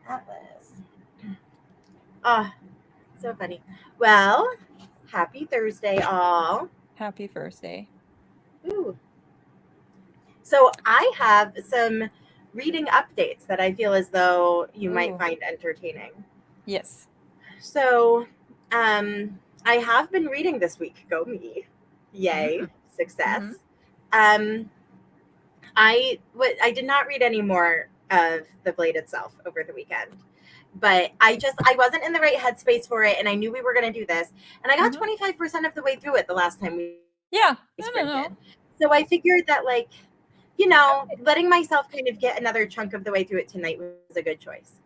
Atlas. Oh, so funny. Well, happy Thursday, all. Happy first day. Ooh. So I have some reading updates that I feel as though you might Oh, find entertaining. yes. So, I have been reading this week. Go me. Yay. Mm. Success. Mm-hmm. Um, I did not read any more of The Blade itself over the weekend. But I wasn't in the right headspace for it and I knew we were gonna do this. And I got Mm-hmm. 25% of the way through it the last time we sprinted. Yeah. No, no, So no. I figured that letting myself kind of get another chunk of the way through it tonight was a good choice.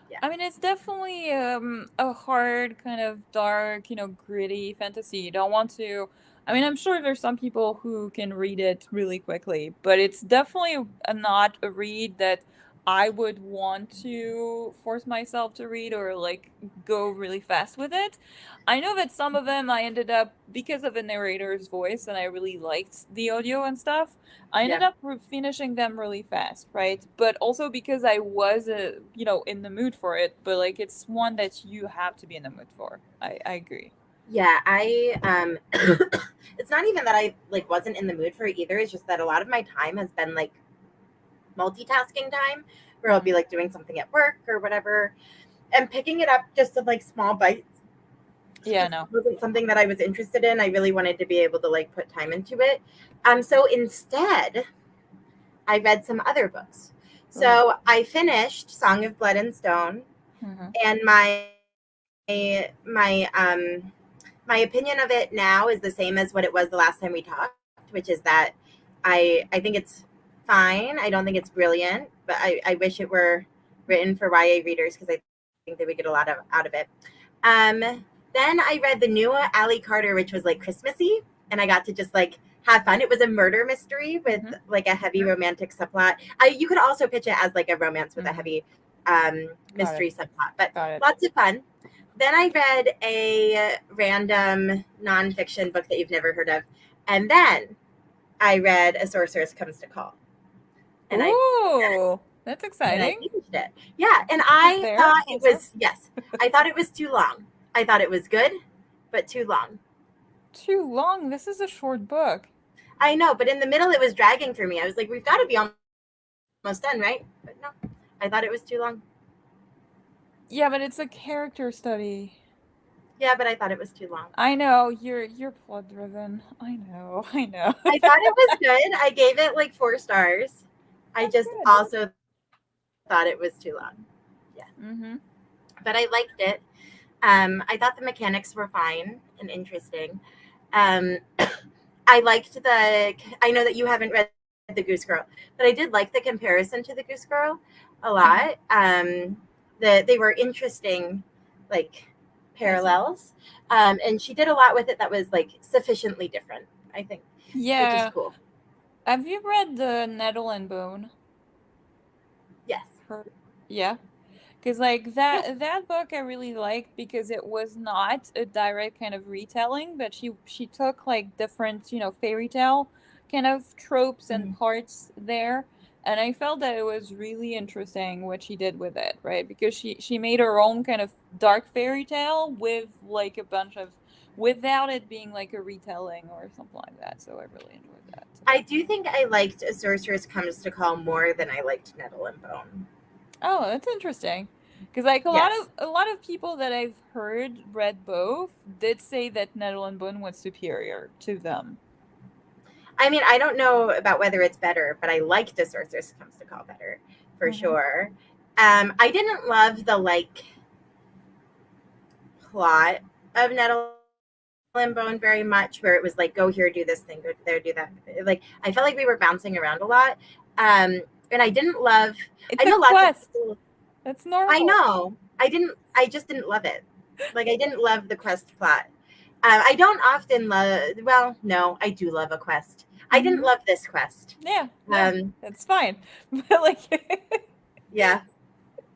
Yeah. I mean, it's definitely a hard, kind of dark, gritty fantasy. You don't want to. I mean, I'm sure there's some people who can read it really quickly, but it's definitely not a read that I would want to force myself to read or like go really fast with it. I know that some of them I ended up, because of the narrator's voice, and I really liked the audio and stuff. I ended Yeah. up finishing them really fast, right? But also because I was, in the mood for it. But like, it's one that you have to be in the mood for. I agree. Yeah, I it's not even that I like wasn't in the mood for it either. It's just that a lot of my time has been like multitasking time where I'll be Mm. like doing something at work or whatever and picking it up just in like small bites Yeah, just no. wasn't something that I was interested in. I really wanted to be able to like put time into it. So instead, I read some other books. Oh. So I finished Song of Blood and Stone, Hmm. and my opinion of it now is the same as what it was the last time we talked, which is that I think it's fine. I don't think it's brilliant, but I wish it were written for YA readers because I think they would get a lot of out of it. Um, then I read the new Ali Carter, which was like Christmassy, and I got to just like have fun. It was a murder mystery with Hmm. like a heavy romantic subplot. You could also pitch it as like a romance with a Hmm. heavy Got it. mystery subplot, but Got it. lots of fun. Then I read a random nonfiction book that you've never heard of, and then I read A Sorceress Comes to Call, and I Ooh, that's and I exciting. finished it. Yeah, and Is I there thought it also was yes, I thought it was too long. I thought it was good, but too long. too long? This is a short book. I know, but in the middle it was dragging through me. I was like, we've got to be almost done, right? But no, I thought it was too long. Yeah, but it's a character study. Yeah, but I thought it was too long. I know you're plot driven. I know. I know. I thought it was good. I gave it like 4 stars. I That's just good. also thought it was too long. Yeah, Mm-hmm. but I liked it. I thought the mechanics were fine and interesting. Um, I liked the. I know that you haven't read the Goose Girl, but I did like the comparison to the Goose Girl a lot. Uh-huh. They were interesting, like I see. parallels, and she did a lot with it that was like sufficiently different. I think, which is Yeah. cool. Have you read the Nettle and Bone? Yes. Heard? Yeah. Because like Yeah. that book I really liked because it was not a direct kind of retelling, but she took like different, fairy tale kind of tropes and Mhm. parts there. And I felt that it was really interesting what she did with it, right? Because she made her own kind of dark fairy tale with like a bunch of, without it being like a retelling or something like that. So I really enjoyed that. So. I do think I liked A Sorceress Comes to Call more than I liked Nettle and Bone. Oh, that's interesting. Because like Yes. a lot of people that I've heard read both did say that Nettle and Bone was superior to them. I mean, I don't know about whether it's better, but I liked A Sorceress Comes to Call better for Hmm. sure. I didn't love the like plot of Nettle and Bone very much, where it was like, go here, do this thing, go there, do that. Like, I felt like we were bouncing around a lot. And I didn't love, I know It's a lots of people, quest. That's I normal. know, I just didn't love it. Like, I didn't love the quest plot. I don't often love, well, no, I do love a quest. I didn't Hmm. love this quest. Yeah, no, Um, that's fine. But like, yeah.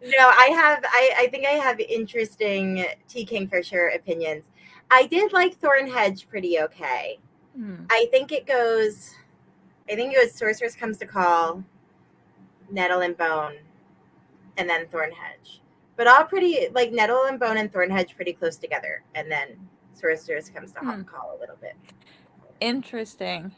No, I think I have interesting T. Kingfisher opinions. I did like Thornhedge pretty okay. hmm. I think it goes. I think it was Sorceress Comes to Call, Nettle and Bone, and then Thornhedge. but all pretty like Nettle and Bone and Thornhedge pretty close together, and then Sorceress Comes to Hmm. Call a little bit. Interesting.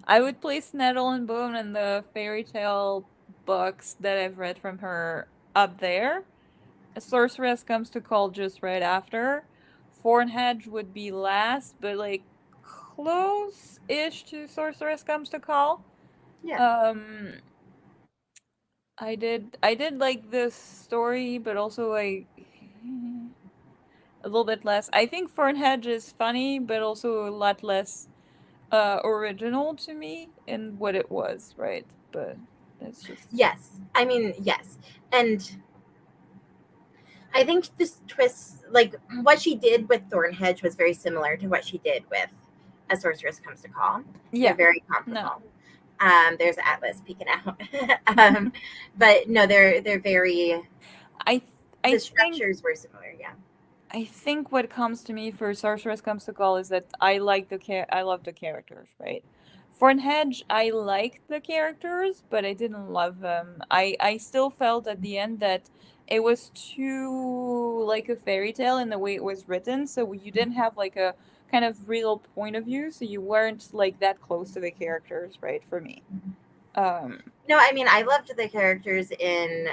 I would place Nettle and Bone and the fairy tale books that I've read from her up there. A Sorceress Comes to Call just right after. Thornhedge would be last, but like close-ish to Sorceress Comes to Call. Yeah. Um, I did like this story, but also like a little bit less. I think Thornhedge is funny, but also a lot less original to me in what it was, right? But it's just Yes. I mean, yes. And I think this twist, like what she did with Thornhedge, was very similar to what she did with A Sorceress Comes to Call. They're yeah. very No. comparable. There's Atlas peeking out, but no, they're very. I I The think structures were similar. Yeah. I think what comes to me for Sorceress Comes to Call is that I like I love the characters, right? Thornhedge, I liked the characters, but I didn't love them. I still felt at the end that it was too like a fairy tale in the way it was written, so you didn't have like a kind of real point of view, so you weren't like that close to the characters, right? For me. Um, No, I mean I loved the characters in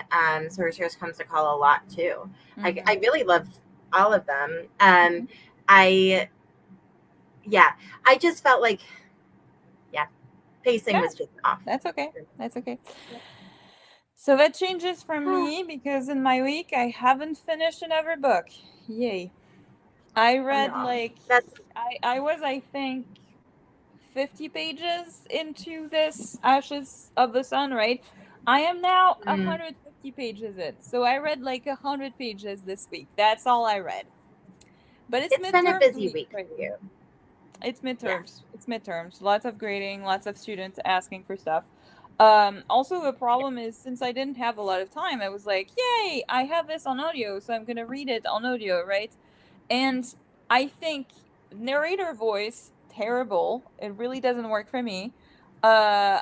Sorceress Comes to Call a lot too. mhm. I really loved all of them. I yeah, I just felt like yeah, pacing Yeah, was just off. that's okay. That's okay. So that changes for Oh, me because in my week I haven't finished another book. Yay. I oh read no, like that's I was I think 50 pages into this Ashes of the Sun, right? I am now mm, 150 pages in. So I read like 100 pages this week. That's all I read. But it's it's been a midterms busy week, week right? for you. It's Yeah. midterms. It's midterms. Lots of grading, lots of students asking for stuff. Also the problem is since I didn't have a lot of time, I was like, yay, I have this on audio, so I'm gonna read it on audio, right? And I think narrator voice, terrible. It really doesn't work for me.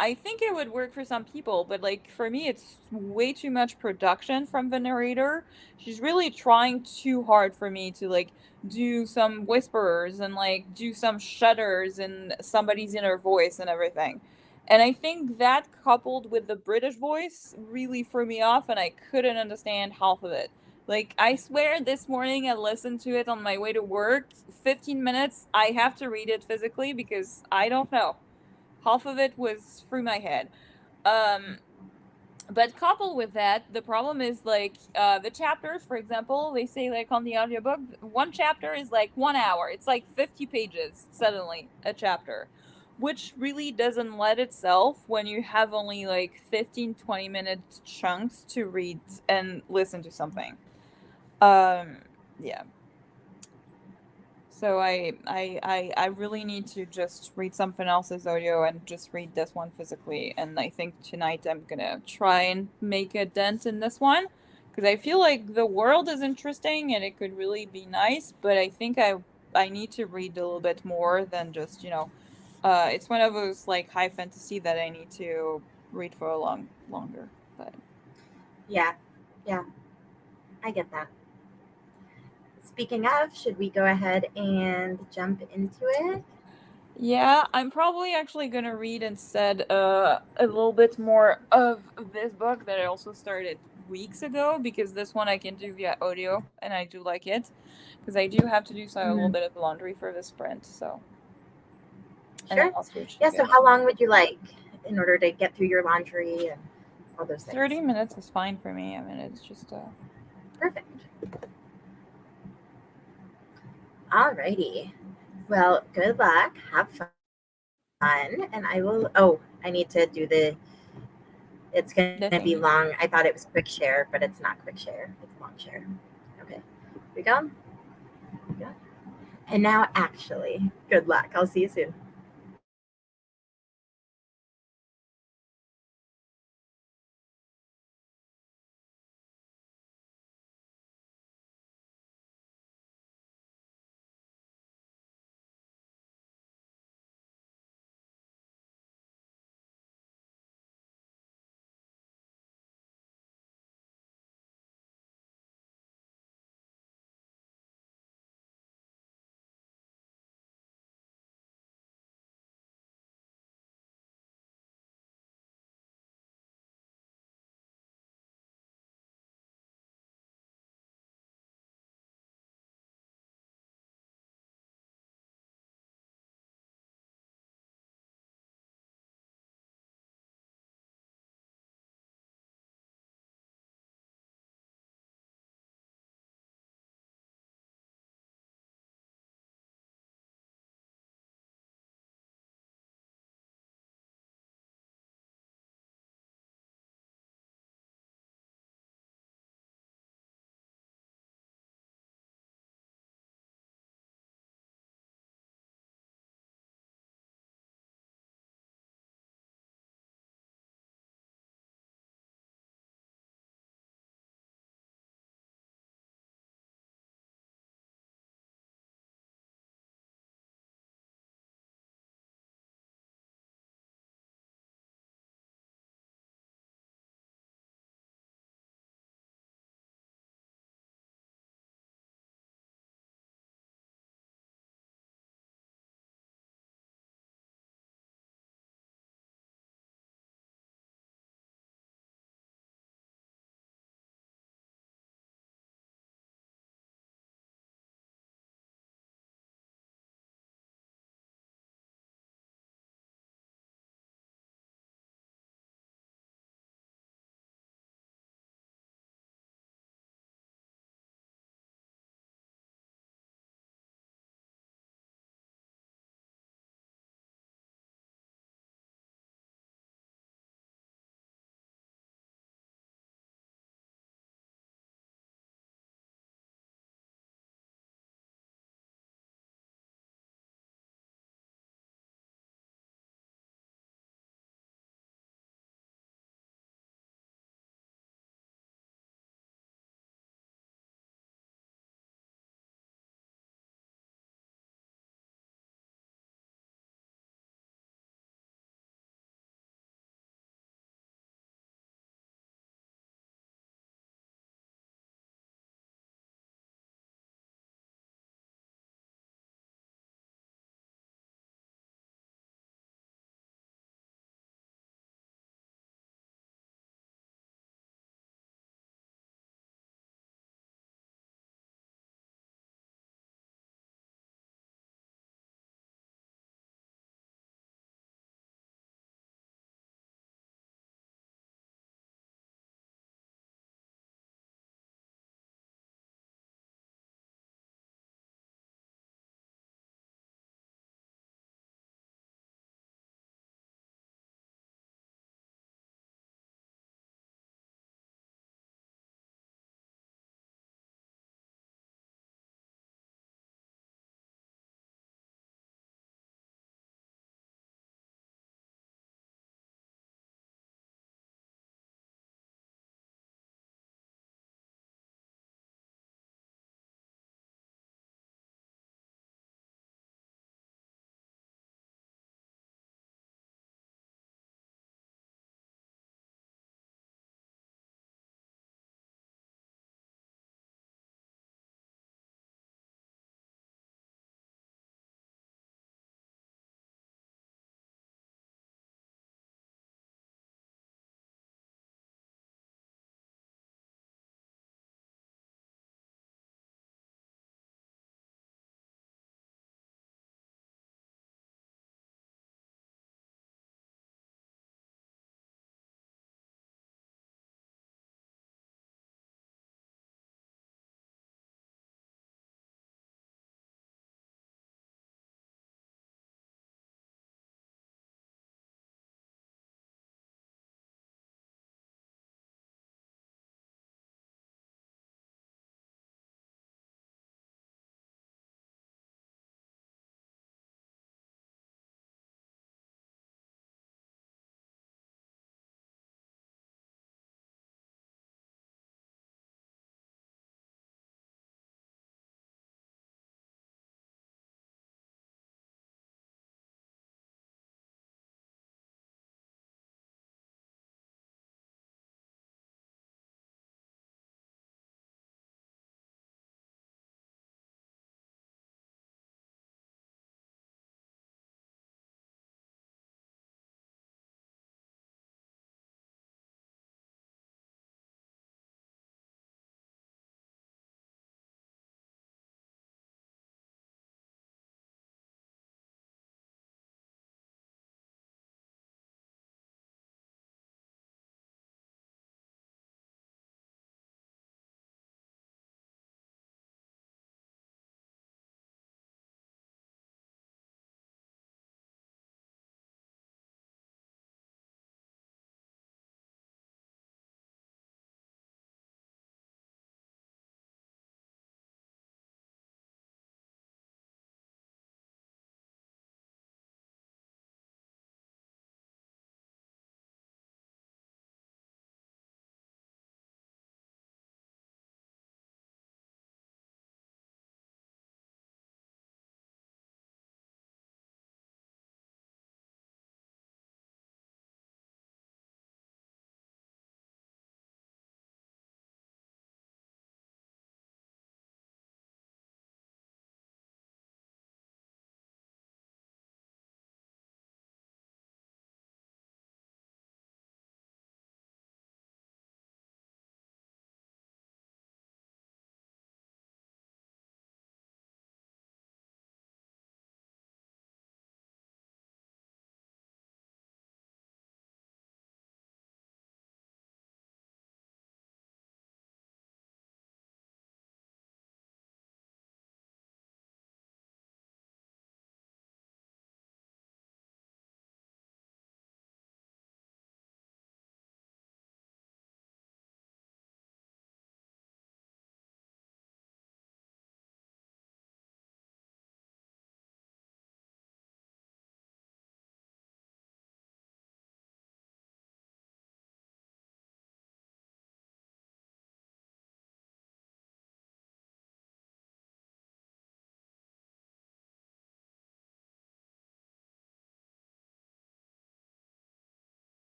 I think it would work for some people, but like for me, it's way too much production from the narrator. She's really trying too hard for me to like do some whisperers and like do some shudders in somebody's inner voice and everything. And I think that coupled with the British voice really threw me off, and I couldn't understand half of it. Like, I swear this morning I listened to it on my way to work. 15 minutes. I have to read it physically because I don't know. Half of it was through my head. Um, but coupled with that, the problem is like the chapters, for example, they say like on the audiobook, one chapter is like 1 hour. It's like 50 pages suddenly, a chapter, which really doesn't let itself when you have only like 15-20 minute chunks to read and listen to something. Um, yeah. So I really need to just read something else's audio and just read this one physically. And I think tonight I'm gonna try and make a dent in this one because I feel like the world is interesting and it could really be nice, but I think I need to read a little bit more than just, it's one of those like high fantasy that I need to read for a longer. But Yeah. Yeah. I get that. Speaking of, should we go ahead and jump into it? yeah, I'm probably actually gonna read instead a little bit more of this book that I also started weeks ago because this one I can do via audio and I do like it because I do have to do a little Mhm. bit of laundry for this print, so and then Sure. I'll switch to Yeah. the So, other how one. long would you like in order to get through your laundry and all those 30 things? minutes is fine for me. I mean, it's just Perfect. Alrighty. Well, good luck. Have fun. And I will. Oh, I need to do the. It's going the to be thingy. long. I thought it was quick share, but it's not quick share. It's long share. Okay. Here we go. Here we go. And now, actually, good luck. I'll see you soon.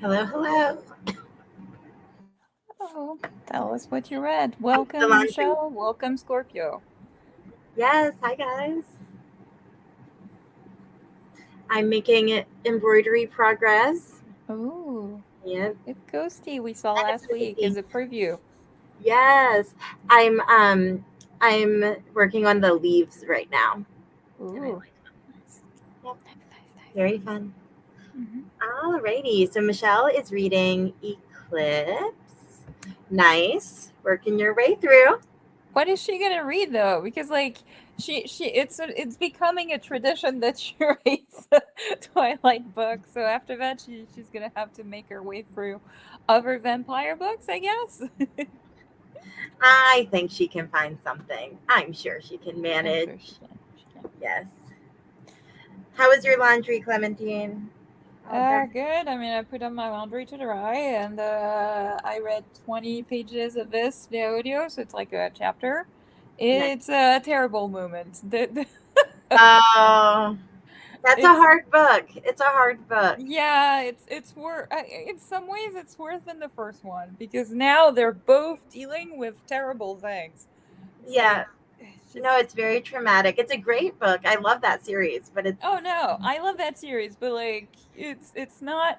Hello, hello. Oh, tell us what you read. The Welcome, laundry. Michelle. Welcome, Scorpio. Yes, hi guys. I'm making embroidery progress. Ooh, Yep. the ghosty we saw Kind of last week is crazy. a preview. Yes. I'm working on the leaves right now. And I Ooh, like them. nice. Yep. Nice, nice, Very fun. nice. Alrighty. So Michelle is reading Eclipse. Nice. Working your way through. What is she gonna read though? Because like it's becoming a tradition that she reads Twilight books. So after that, she's gonna have to make her way through other vampire books, I guess. I think she can find something. I'm sure she can I'm sure she manage. can. She can. Yes. How was your laundry, Clementine? All done. Good. I mean, I put on my laundry to dry, and I read 20 pages of the audio, so it's like a chapter. Nice. It's a terrible moment. Oh, that's a It's hard book. It's a hard book. Yeah, it's worse. In some ways, it's worse than the first one because now they're both dealing with terrible things. It's Yeah. like it's No, just it's very traumatic. It's a great book. I love that series, but it's oh no, I love that series, but like it's not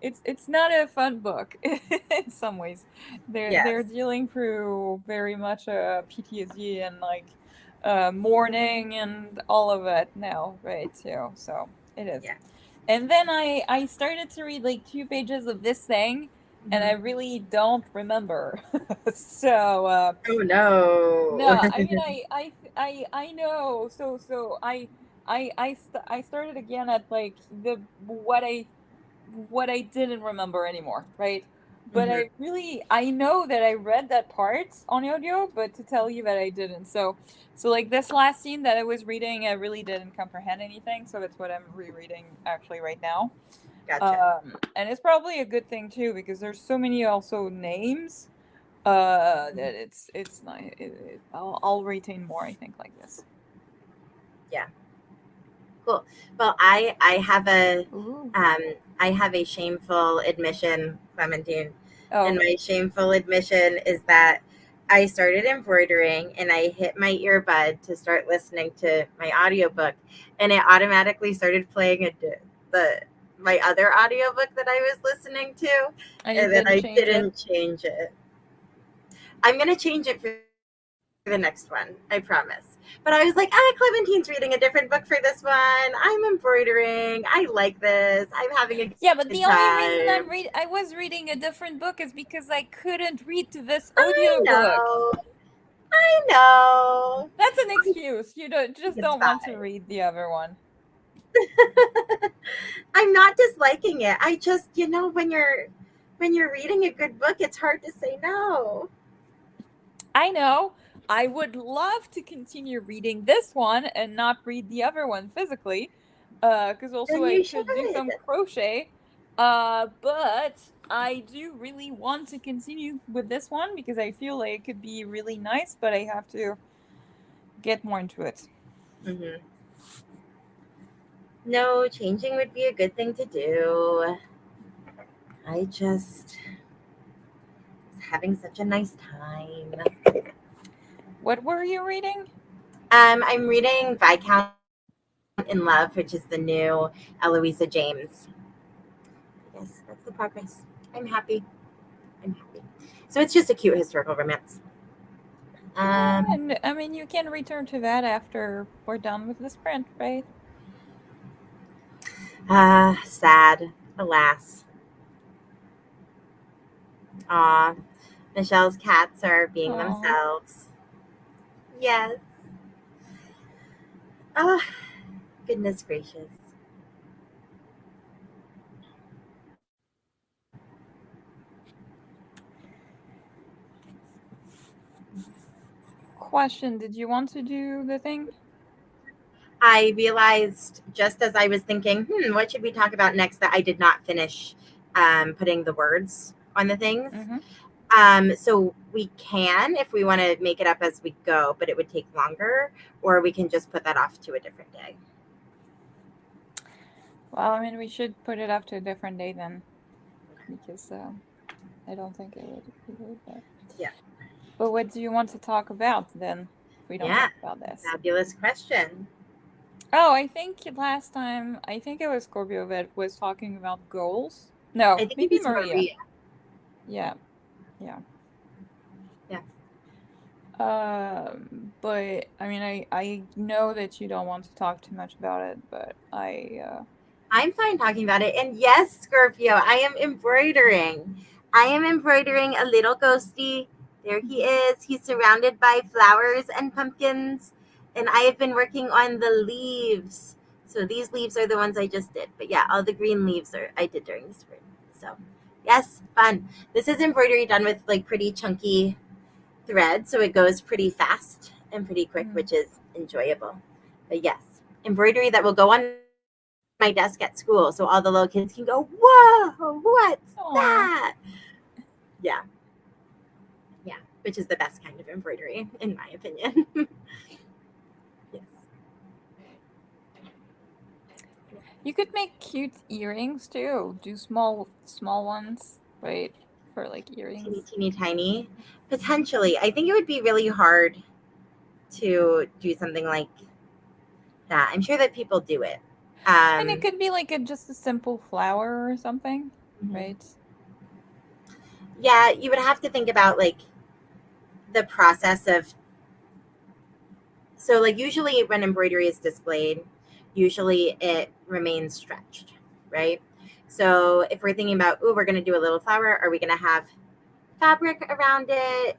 it's it's not a fun book in some ways. They're yes. dealing through very much PTSD and like mourning and all of it now, right? Too. So it is. Yeah. And then I started to read like 2 pages of this thing, and I Mhm. really don't remember. So Oh no. no, I mean I know. So I started again at like the what I didn't remember anymore, right? But Mhm. I know that I read that part on audio, but to tell you that I didn't. So like this last scene that I was reading, I really didn't comprehend anything, so that's what I'm rereading actually right now. Gotcha. And it's probably a good thing too because there's so many also names that it's not I'll retain more I think like this. Yeah. Cool. Well, Ooh. um I have a shameful admission, Clementine. And Oh. my shameful admission is that I started embroidering and I hit my earbud to start listening to my audiobook, and it automatically started playing the my other audiobook that I was listening to, And you and then didn't I change it? didn't change it. I'm gonna change it for the next one, I promise. But I was like, Clementine's reading a different book for this one. I'm embroidering. I like this. I'm having a Yeah, but good the only reason time. I was reading a different book is because I couldn't read to this I audiobook. know. I know. That's an excuse. You don't just It's don't want to fine. read the other one. I'm not disliking it. I just, when you're reading a good book, it's hard to say no. I know. I would love to continue reading this one and not read the other one physically. Because also Then I you should. could do some crochet. But I do really want to continue with this one because I feel like it could be really nice, but I have to get more into it. Hmm. No, changing would be a good thing to do. I just was having such a nice time. What were you reading? I'm reading Viscount in Love, which is the new Eloisa James. Yes, that's the progress. I'm happy. I'm happy. So it's just a cute historical romance. Yeah, Um, and I mean, you can return to that after we're done with the sprint, right? sad. Alas. Aw. Michelle's cats are being Oh, themselves. Yes. Oh, goodness gracious. question. Did you want to do the thing? I realized just as I was thinking, what should we talk about next, that I did not finish putting the words on the things. Mm-hmm. So we can, if we want to make it up as we go, but it would take longer, or we can just put that off to a different day. Well, I mean, we should put it up to a different day then, because I don't think it would be good. Yeah. But what do you want to talk about then? If we don't Yeah. talk about this. Fabulous question. Oh, I think last time, I think it was Scorpio that was talking about goals. No, I think it maybe was Maria. Maria. Yeah, yeah. Yeah. But I mean, I know that you don't want to talk too much about it, but I'm fine talking about it. And yes, Scorpio, I am embroidering. I am embroidering a little ghosty. There he is. He's surrounded by flowers and pumpkins. And I have been working on the leaves. So these leaves are the ones I just did. But yeah, all the green leaves are I did during the spring. So yes, fun. This is embroidery done with like pretty chunky thread. So it goes pretty fast and pretty quick, mm, which is enjoyable. But yes, embroidery that will go on my desk at school so all the little kids can go, whoa, what's oh, that? Yeah. Yeah. Which is the best kind of embroidery, in my opinion. Yes. you could make cute earrings too. Do small ones, right? For like Teeny, earrings. teeny, tiny. Potentially. I think it would be really hard to do something like that. I'm sure that people do it. And it could be like just a simple flower or something, Mhm. right? Yeah, you would have to think about like the process of so like usually when embroidery is displayed, usually it remains stretched, right? So if we're thinking about, oh, we're going to do a little flower, are we going to have fabric around it?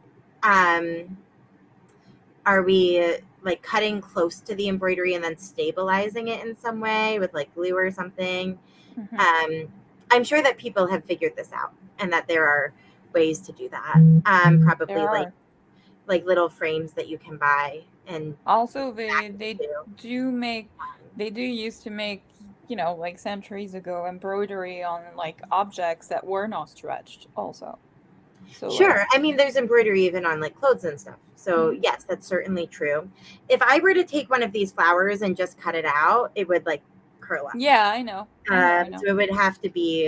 Are we like cutting close to the embroidery and then stabilizing it in some way with like glue or something? Mm-hmm. um, I'm sure that people have figured this out and that there are ways to do that. There Probably are. like little frames that you can buy and Also, they do. do make they do used to make, you know, like centuries ago, embroidery on like objects that were not stretched also. So like, Sure. I mean, there's embroidery even on like clothes and stuff. So, mhm. yes, that's certainly true. If I were to take one of these flowers and just cut it out, it would like curl up. Yeah, I know. I know, I know. So, it would have to be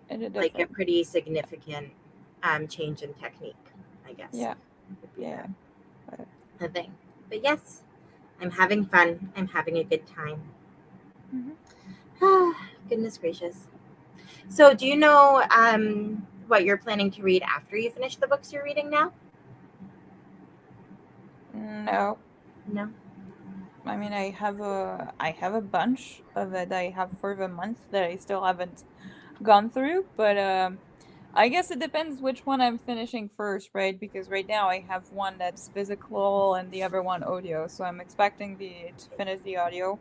It's a like a different. pretty significant change in technique, I guess, Yeah, would be yeah. But, the thing. But yes, I'm having fun. I'm having a good time. mhm. Goodness gracious. So, do you know what you're planning to read after you finish the books you're reading now? No, No. I mean, I have a bunch of it I have for the month that I still haven't gone through, but I guess it depends which one I'm finishing first, right? Because right now I have one that's physical and the other one audio, so I'm expecting the to finish the audio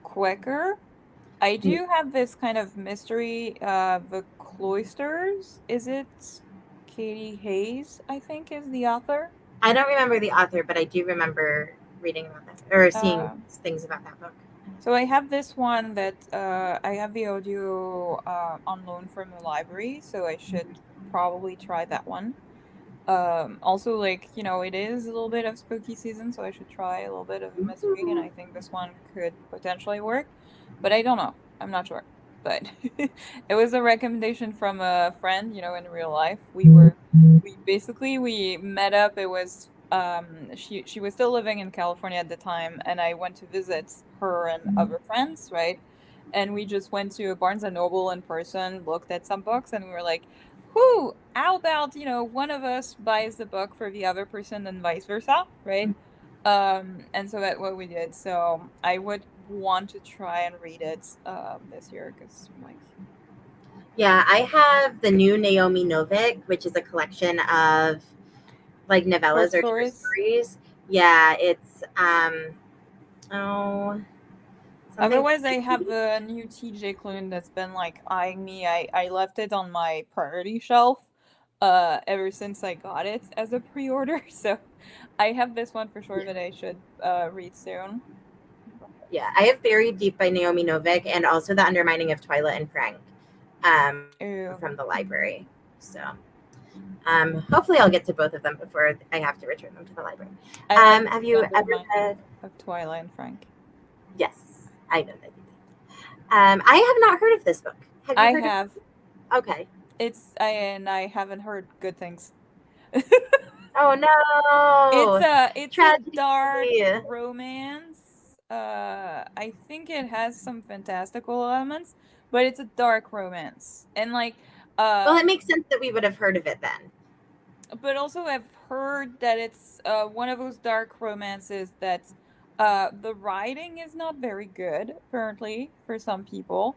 quicker. I do have this kind of mystery, The Cloisters. Is it Katie Hayes, I think is the author? I don't remember the author, but I do remember reading about that or seeing Um, things about that book. so I have this one that I have the audio on loan from the library, so I should probably try that one. Also, like, you know, it is a little bit of spooky season, so I should try a little bit of a mystery, and I think this one could potentially work, but I don't know. I'm not sure. But it was a recommendation from a friend, you know, in real life. We basically we met up. It was she was still living in California at the time, and I went to visit her and other friends, right? And we just went to a Barnes and Noble in person, looked at some books, and we were like, who, how about, you know, one of us buys the book for the other person and vice versa, right? And so that's what we did. So I would want to try and read it this year because like Yeah, I have the new Naomi Novik, which is a collection of like short novellas or short stories. stories. Yeah, it's oh something. Otherwise, I have a new TJ Klune that's been like eyeing me. I left it on my priority shelf ever since I got it as a pre-order. So I have this one for sure Yeah, that I should read soon. yeah, I have Buried Deep by Naomi Novik and also The Undermining of Twyla and Frank Ew. from the library. So hopefully I'll get to both of them before I have to return them to the library. I like Have The you ever Undermining read? of Twilight and Frank. Yes, I know that you did. I have not heard of this book. Have you I heard of have. it? Okay. I haven't heard good things. Oh no. It's a Tragedy. dark romance. I think it has some fantastical elements, but it's a dark romance. And like Well, it makes sense that we would have heard of it then. but also I've heard that it's one of those dark romances that the writing is not very good apparently for some people.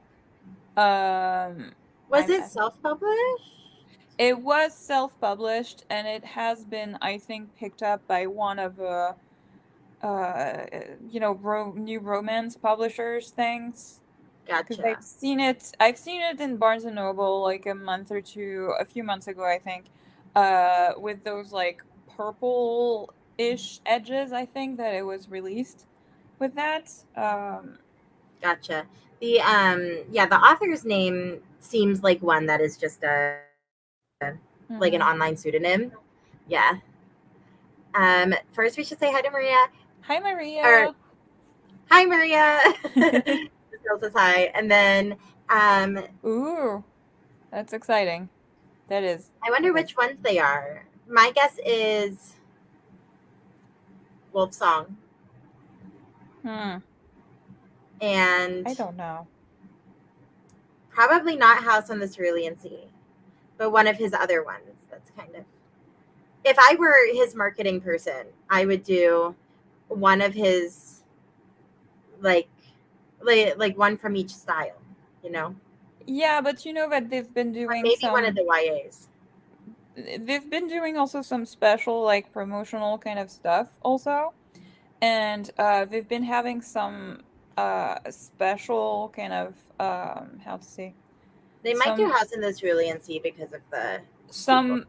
Was it I self-published? It was self-published and it has been, I think, picked up by one of the new romance publishers things. Because Gotcha. I've seen it in Barnes and Noble like a few months ago, I think, with those like purple-ish edges, I think that it was released with that. Gotcha. The author's name seems like one that is just like an Mhm. online pseudonym. Yeah. First we should say hi to Maria. Hi, Or Maria. hi Maria. The girl says hi. And then Ooh, that's exciting. That is. I wonder which ones they are. My guess is Wolf Song. Hmm. And I don't know. probably not House on the Cerulean Sea, but one of his other ones. That's kind of, if I were his marketing person, I would do one of his like like one from each style, you know? Yeah, but you know that Or maybe one of the YAs. they've been doing also some special like promotional kind of stuff also. And they've been having some special kind of how to say They might do some House in the Cerulean Sea because of the sequel. some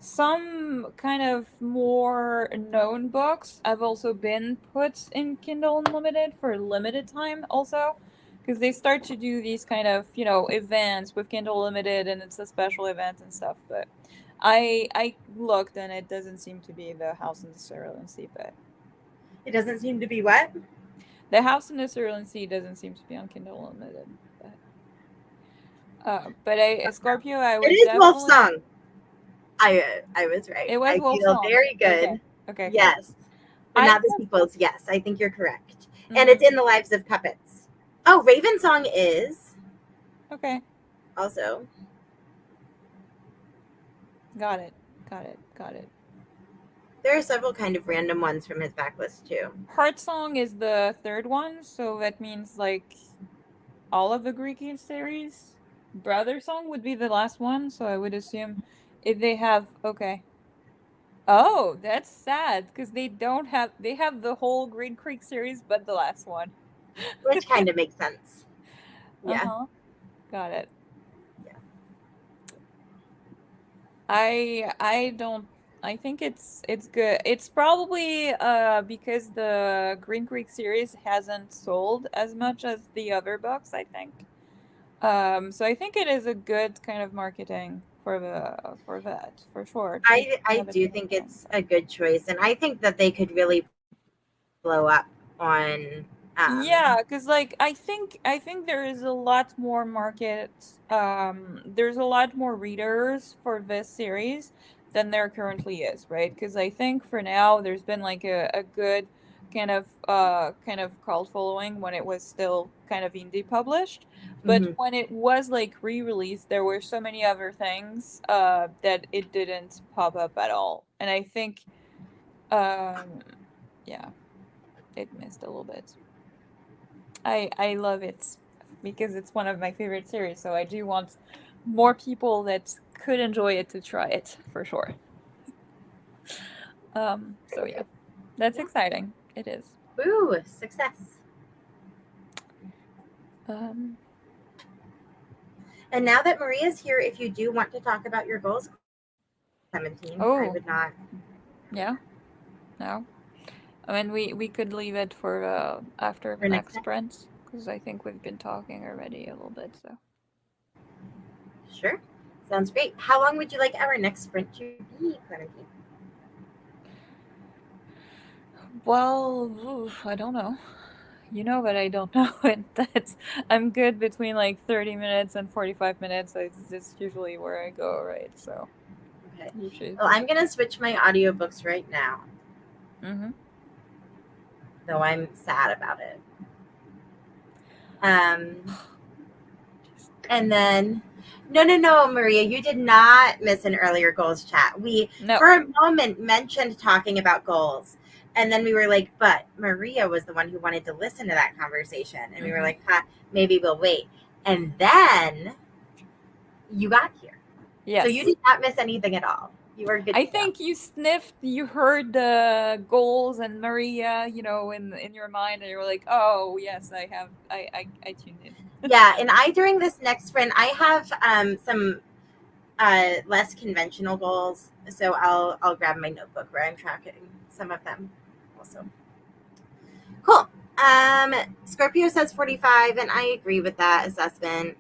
some kind of more known books have also been put in Kindle Unlimited for limited time also because they start to do these kind of events with Kindle Unlimited and it's a special event and stuff. But I looked and it doesn't seem to be the House in the Cerulean Sea, but It doesn't seem to be what? the House in the Cerulean Sea doesn't seem to be on Kindle Unlimited. But Scorpio, I It would is Wolf definitely. Song. I was right. It was I Wolf feel Song. very good. Okay. Okay. Yes. But I not the have. sequels. Yes, I think you're correct. And Mhm. it's in the Lives of Puppets. Oh, Raven Song is Okay. also. Got it. Got it. Got it. There are several kind of random ones from his backlist too. Heart Song is the third one, so that means like all of the Greek series. Brother Song would be the last one, so I would assume if they have okay. Oh, that's sad because they have the whole Green Creek series, but the last one. Which kind of makes sense. Yeah. Uh-huh. Got it. Yeah. I don't I think it's good. It's probably because the Green Creek series hasn't sold as much as the other books, I think. So I think it is a good kind of marketing for that, for sure. To I have it do in think Amazon. it's a good choice, and I think that they could really blow up on. Yeah, because like I think there is a lot more market there's a lot more readers for this series than there currently is, right? Because I think for now there's been like a good kind of cult following when it was still kind of indie published. But Mhm. when it was like re-released, there were so many other things that it didn't pop up at all. And I think um yeah, it missed a little bit. I love it because it's one of my favorite series, so I do want more people that could enjoy it to try it for sure. So yeah. That's Yeah. exciting. It is. Ooh, success. Um And now that Maria's here, if you do want to talk about your goals, 17, I oh, would not. yeah. No. I mean we could leave it for after the For next next time? sprint because I think we've been talking already a little bit, so. Sure. Sounds great. How long would you like our next sprint to be, Clementine? Well, oof, I don't know. You know, but I don't know it. That's I'm good between like 30 minutes and 45 minutes. It's usually where I go, right? So Okay. usually Well, just I'm gonna switch my audiobooks right now, mm-hmm. though I'm sad about it. Um, and then, no, Maria, you did not miss an earlier goals chat. We, No. for a moment, mentioned talking about goals. And then we were like, but Maria was the one who wanted to listen to that conversation. And we were Mm-hmm. like, maybe we'll wait. And then you got here. So you Yes. did not miss anything at all. You were good I to go. think you sniffed, you heard the goals and Maria, you know, in your mind, and you were like, "Oh, yes, I have, I tuned in." Yeah, and during this next sprint, I have some less conventional goals. So I'll grab my notebook where I'm tracking some of them also. Cool. Scorpio says 45, and I agree with that assessment.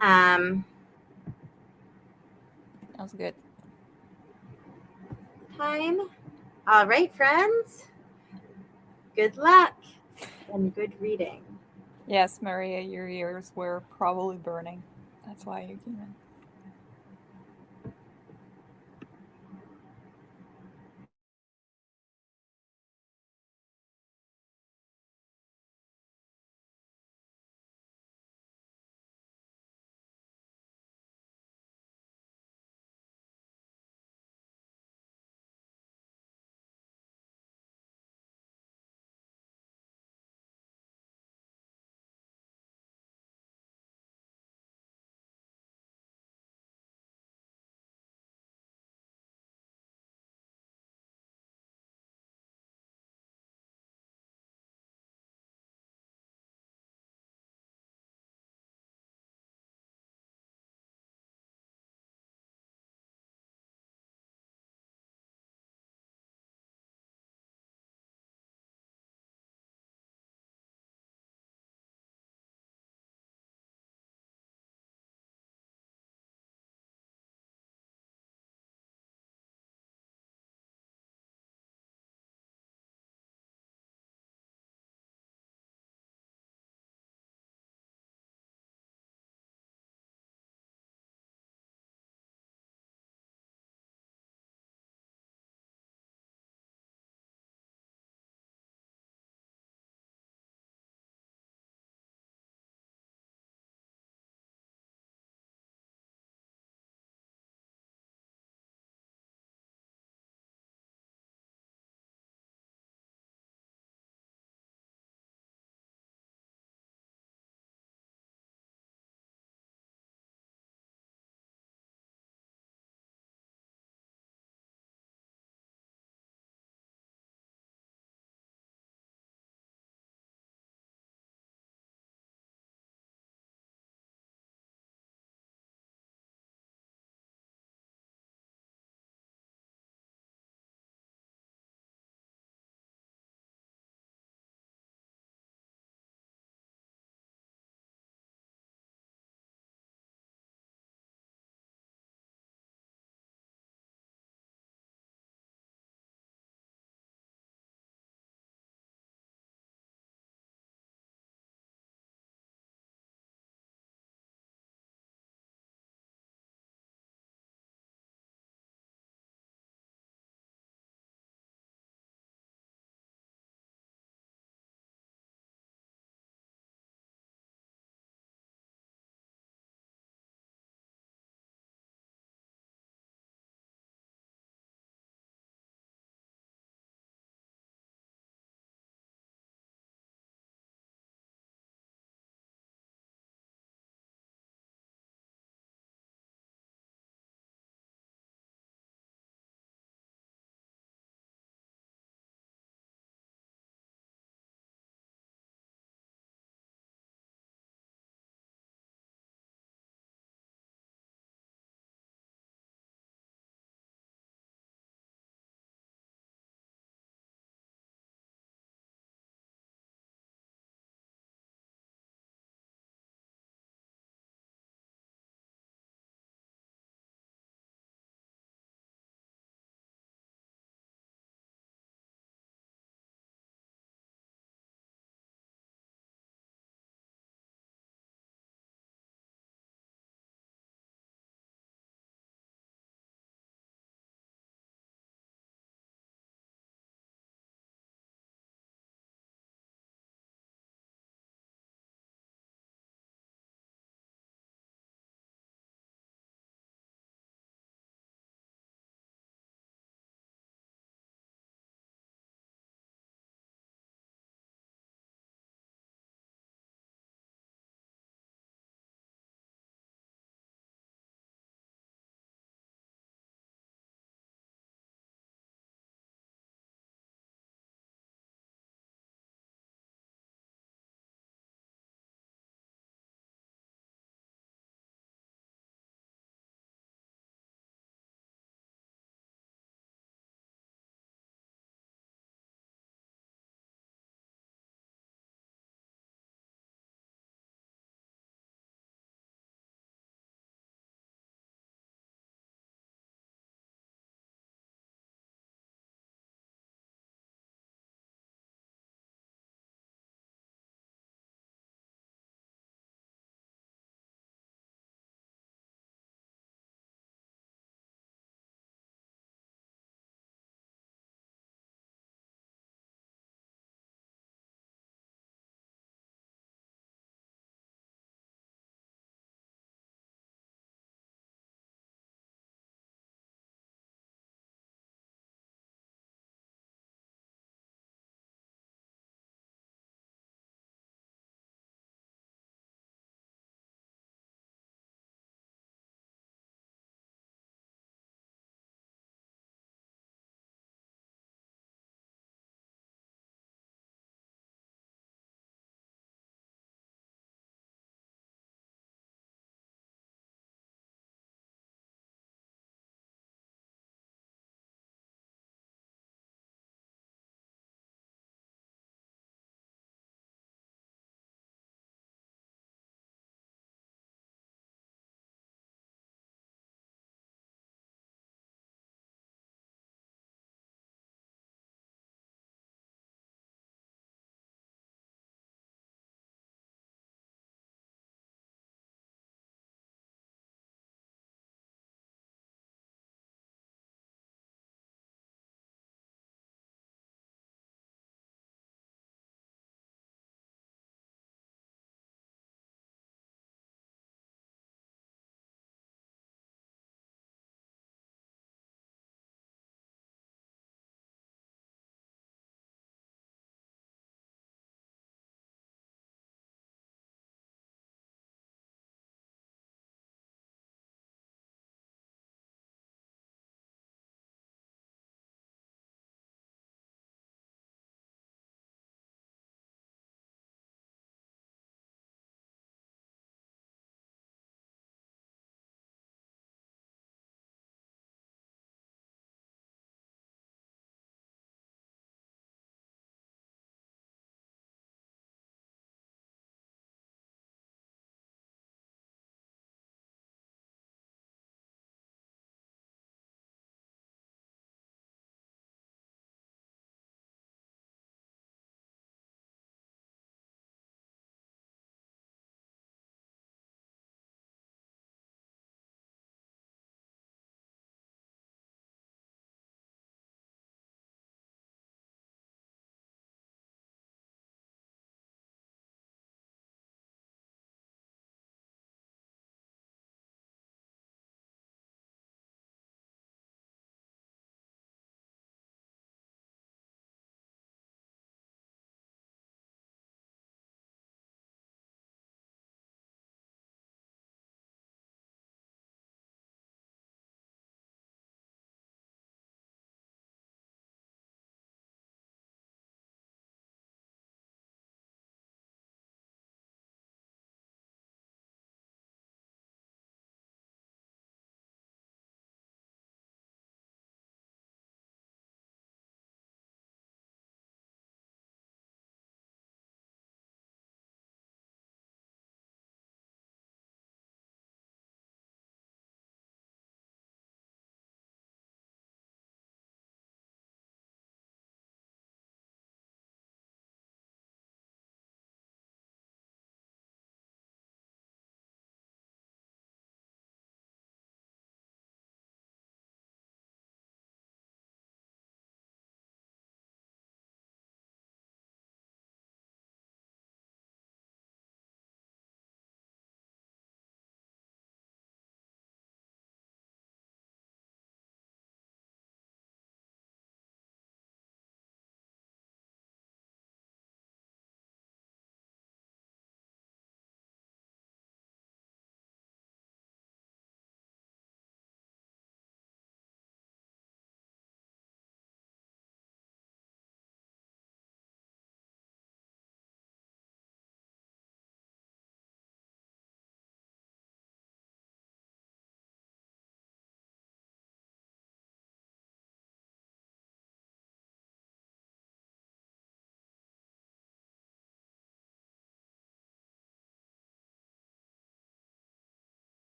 Um, That's good. Time. All right, friends. Good luck and good reading. Yes, Maria, your ears were probably burning. That's why you came in.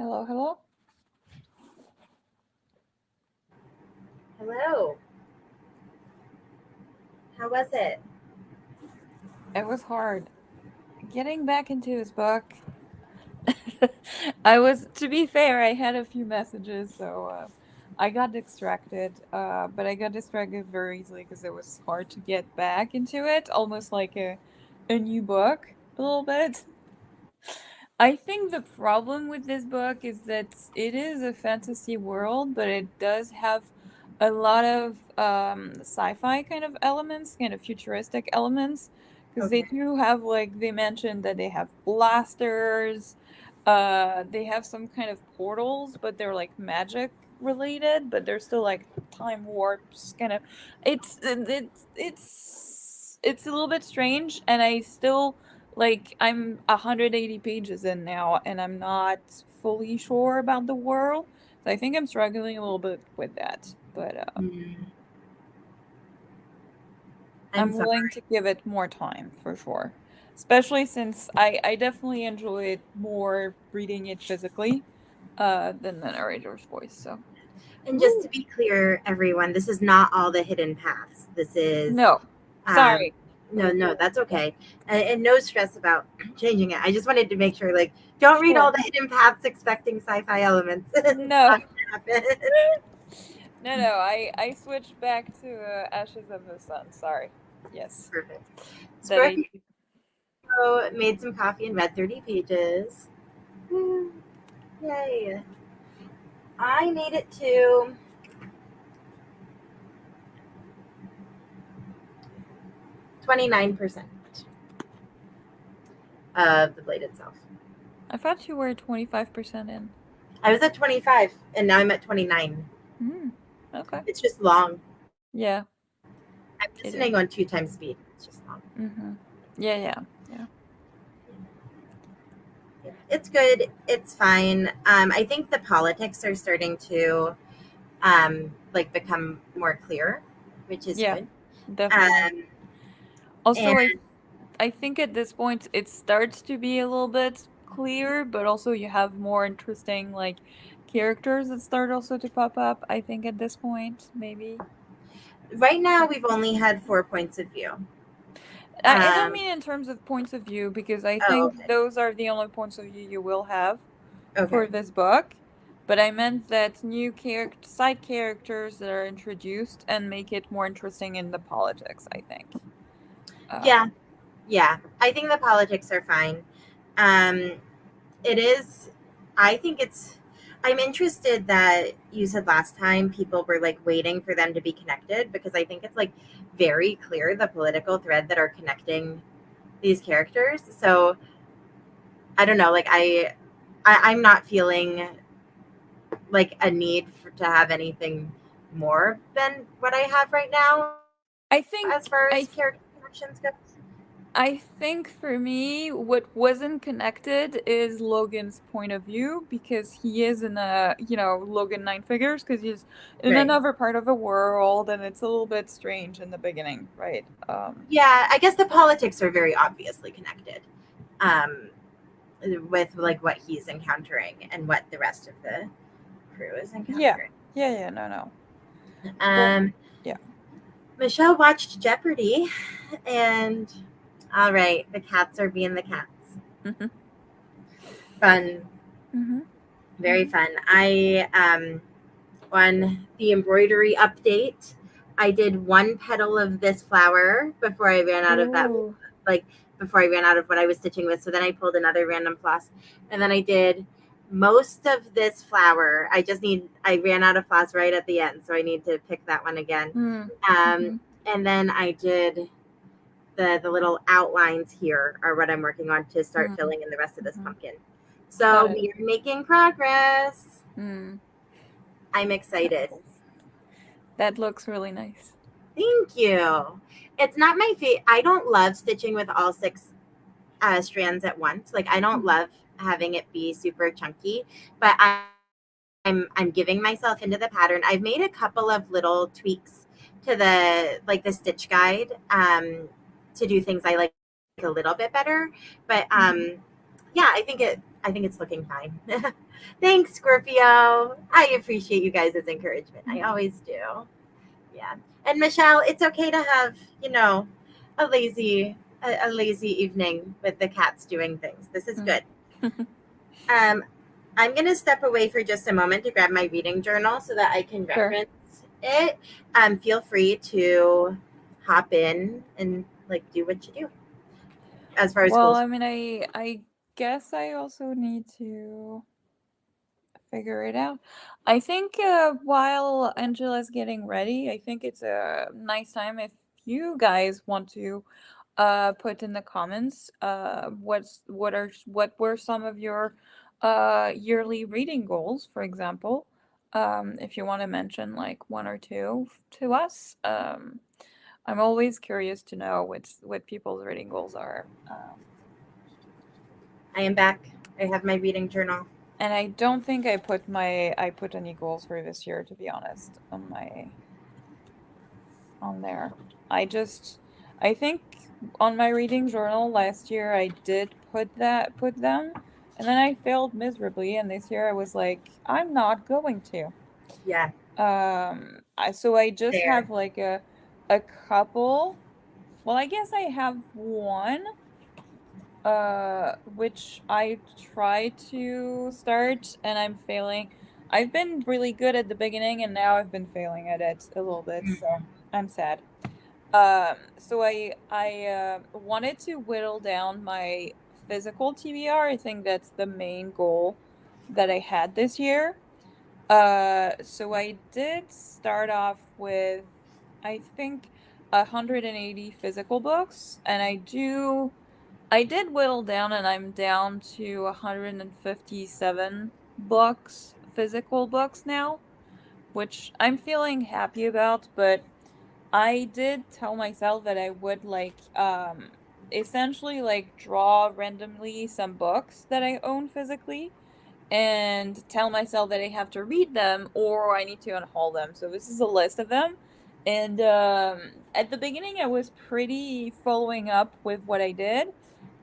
Hello, hello. Hello. How was it? It was hard getting back into his book. To be fair, I had a few messages, so I got distracted. But I got distracted very easily because it was hard to get back into it, almost like a new book, a little bit. I think the problem with this book is that it is a fantasy world, but it does have a lot of sci-fi kind of elements, kind of futuristic elements, because they Okay. do have, like, they mentioned that they have blasters, they have some kind of portals, but they're like magic related, but they're still like time warps kind of. It's a little bit strange, and I still, like, I'm 180 pages in now, and I'm not fully sure about the world. So I think I'm struggling a little bit with that. But Hmm. I'm I'm sorry. willing to give it more time for sure. Especially since I definitely enjoyed more reading it physically than the narrator's voice. So And just Woo. to be clear, everyone, this is not all the hidden paths. This is, No, um, sorry. no, that's okay. And no stress about changing it. I just wanted to make sure, like, don't read all Sure. the hidden paths expecting sci-fi elements. It's No. not gonna happen. No, I switched back to Ashes of the Sun. Sorry. Yes. Perfect. That I Scorpio made some coffee and read 30 pages. Woo. Yay. I made it to 29% of the blade itself. thought you were 25% in. I was at 25 and now I'm at 29. Okay. It's just long. Yeah, I'm it listening is. on 2 times speed. It's just long. Yeah. It's good. It's fine. I think the politics are starting to like become more clear, which is Yeah, good. definitely. Um, Also, and I think at this point it starts to be a little bit clear, but also you have more interesting, like, characters that start also to pop up, I think at this point, maybe. right now, we've only had 4 points of view. I don't Um, mean in terms of points of view, because I oh, think okay. those are the only points of view you will have Okay. for this book. But I meant that new side characters that are introduced and make it more interesting in the politics, I think. Yeah. Um, Yeah. I think the politics are fine. Um, it is, I think it's, I'm interested that you said last time people were like waiting for them to be connected because I think it's like very clear the political thread that are connecting these characters. So I don't know, like I'm not feeling like a need to have anything more than what I have right now I think as far I as character connections go. I think for me, what wasn't connected is Logan's point of view, because he is in Logan Nine Figures, because he's in Right. another part of the world, and it's a little bit strange in the beginning, right? Yeah, I guess the politics are very obviously connected. Um, with like what he's encountering and what the rest of the crew is Yeah, encountering. no. But Um, yeah. Michelle watched Jeopardy, and all right, the cats are being the cats. Mm-hmm. Fun, Mm-hmm. very fun. I on the embroidery update, I did one petal of this flower before I ran out of that. Ooh. Like before I ran out of what I was stitching with. So then I pulled another random floss, and then I did most of this flower. I ran out of floss right at the end, so I need to pick that one again. Mm-hmm. And then I did the little outlines here are what I'm working on to start Mm-hmm. filling in the rest of this Mm-hmm. pumpkin. Got So it. we are making progress. Mm. I'm excited. That looks really nice. Thank you. It's not my favorite. I don't love stitching with all 6 strands at once. Like I don't Mm-hmm. love having it be super chunky, but I'm giving myself into the pattern. I've made a couple of little tweaks to the stitch guide to do things I like a little bit better. But Mm-hmm. yeah, I think I think it's looking fine. Thanks, Scorpio. I appreciate you guys' encouragement. I always do. Yeah. And Michelle, it's okay to have, a lazy evening with the cats doing things. This is good. Um, I'm going to step away for just a moment to grab my reading journal so that I can Sure. reference it. Feel free to hop in and do what you do as far as Well, schools. I mean, I guess I also need to figure it out. I think while Angela's getting ready, I think it's a nice time if you guys want to put in the comments what were some of your yearly reading goals, for example. If you want to mention like one or two to us. I'm always curious to know what people's reading goals are. I am back. I have my reading journal. And I don't think I put any goals for this year, to be honest, on there. I think on my reading journal last year I did put them, and then I failed miserably, and this year I was like, I'm not going to. Yeah. So I just There. have like a couple. Well, I guess I have one which I try to start and I'm failing. I've been really good at the beginning and now I've been failing at it a little bit, so I'm sad. So I wanted to whittle down my physical TBR. I think that's the main goal that I had this year. So I did start off with, I think, 180 physical books, and I did whittle down and I'm down to 157 books, physical books now, which I'm feeling happy about, but I did tell myself that I would essentially like draw randomly some books that I own physically and tell myself that I have to read them or I need to unhaul them. So this is a list of them. And at the beginning, I was pretty following up with what I did.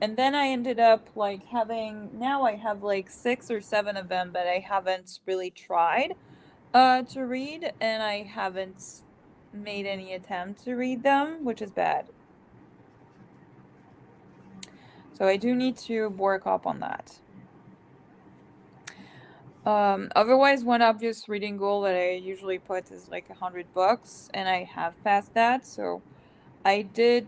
And then I ended up like now I have like 6 or 7 of them, but I haven't really tried to read, and I haven't made any attempt to read them, which is bad. So I do need to work up on that. Otherwise, one obvious reading goal that I usually put is like 100 books, and I have passed that. So I did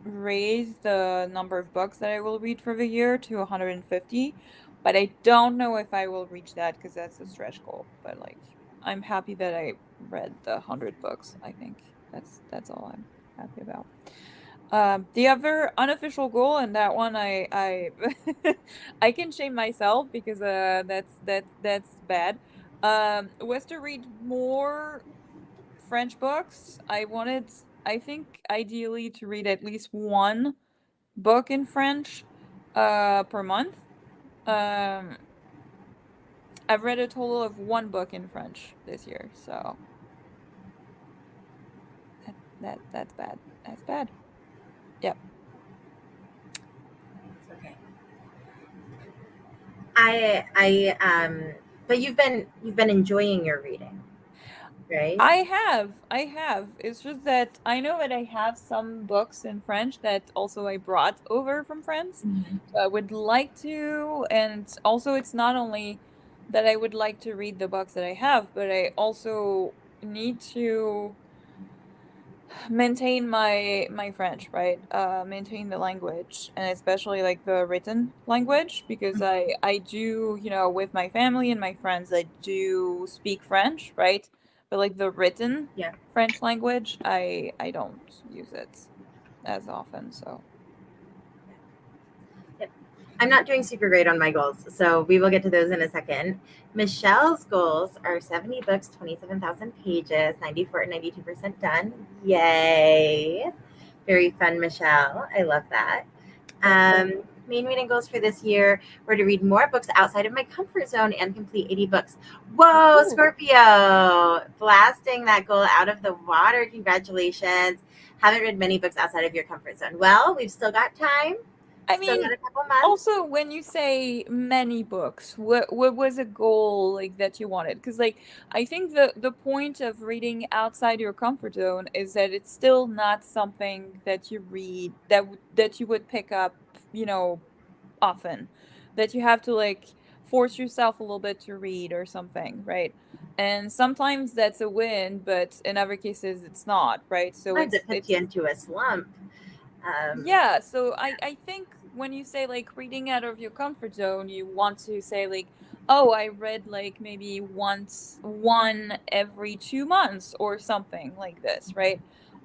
raise the number of books that I will read for the year to 150, but I don't know if I will reach that because that's a stretch goal. But like, I'm happy that I read the 100 books. I think that's all I'm happy about. The other unofficial goal, and that one I I can shame myself because that's bad. Was to read more French books. I think ideally to read at least one book in French per month. Um I've read a total of one book in French this year, so that's bad. That's bad. Yep. It's okay. But you've been enjoying your reading, right? I have. It's just that I know that I have some books in French that also I brought over from France. So I would like to, and also it's not only that I would like to read the books that I have, but I also need to maintain my French, right? Maintain the language, and especially like the written language, because I do, with my family and my friends, I do speak French, right? But like the written Yeah. French language, I don't use it as often, so. Yep. I'm not doing super great on my goals, so we will get to those in a second. Michelle's goals are 70 books, 27,000 pages, 94 and 92% done. Yay. Very fun, Michelle. I love that. Main reading goals for this year were to read more books outside of my comfort zone and complete 80 books. Whoa, Ooh. Scorpio! Blasting that goal out of the water. Congratulations. Haven't read many books outside of your comfort zone. Well, we've still got time. I Still mean, got a couple months. also when you say many books, what was a goal like that you wanted? Because like I think the point of reading outside your comfort zone is that it's still not something that you read that you would pick up, you know, often. That you have to like force yourself a little bit to read or something, right? And sometimes that's a win, but in other cases it's not, right? So Sometimes it puts you it's into a slump. yeah, so I think when you say like reading out of your comfort zone, you want to say like, oh, I read like maybe once one every 2 months or something like this, right?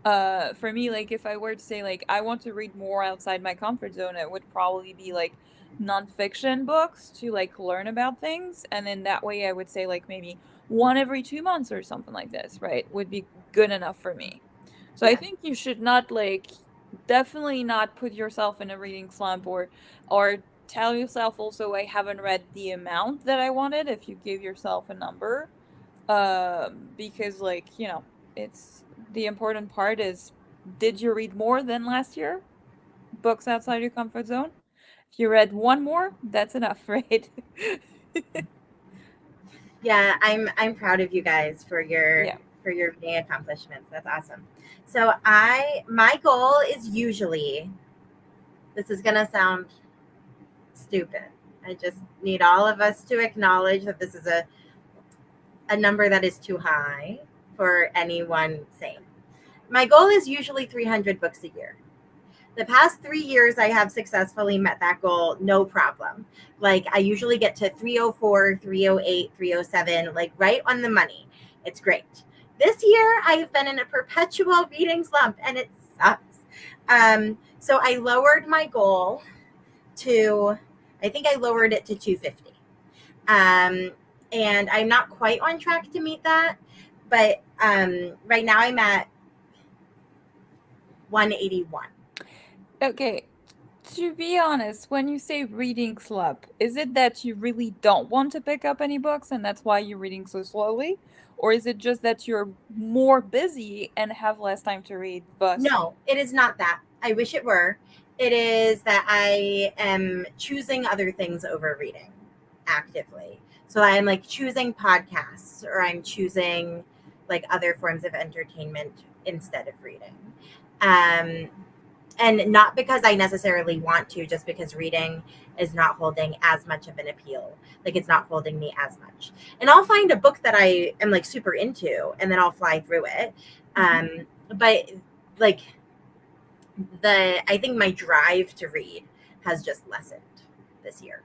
For me, like if I were to say like I want to read more outside my comfort zone, it would probably be like nonfiction books to like learn about things, and then that way I would say like maybe one every 2 months or something like this, right? Would be good enough for me. So I Yeah. think you should not like definitely not put yourself in a reading slump or tell yourself also I haven't read the amount that I wanted if you give yourself a number. Because like, you know, it's the important part is did you read more than last year? Books outside your comfort zone? If you read one more, that's enough, right? Yeah, I'm proud of you guys Yeah. for your reading accomplishments. That's awesome. So my goal is usually, this is gonna sound stupid. I just need all of us to acknowledge that this is a number that is too high for anyone sane. My goal is usually 300 books a year. The past 3 years, I have successfully met that goal, no problem. Like, I usually get to 304, 308, 307, like right on the money. It's great. This year, I have been in a perpetual reading slump, and it sucks. So I lowered my goal to, I think I lowered it to 250. Um, and I'm not quite on track to meet that, but right now I'm at 181. Okay. To be honest, when you say reading slump, is it that you really don't want to pick up any books and that's why you're reading so slowly? Or is it just that you're more busy and have less time to read, thus? No, it is not that. I wish it were. It is that I am choosing other things over reading actively. So I'm like choosing podcasts, or I'm choosing like other forms of entertainment instead of reading. Um, and not because I necessarily want to, just because reading is not holding as much of an appeal. Like, it's not holding me as much. And I'll find a book that I am like super into, and then I'll fly through it. Mhm. But like, I think my drive to read has just lessened this year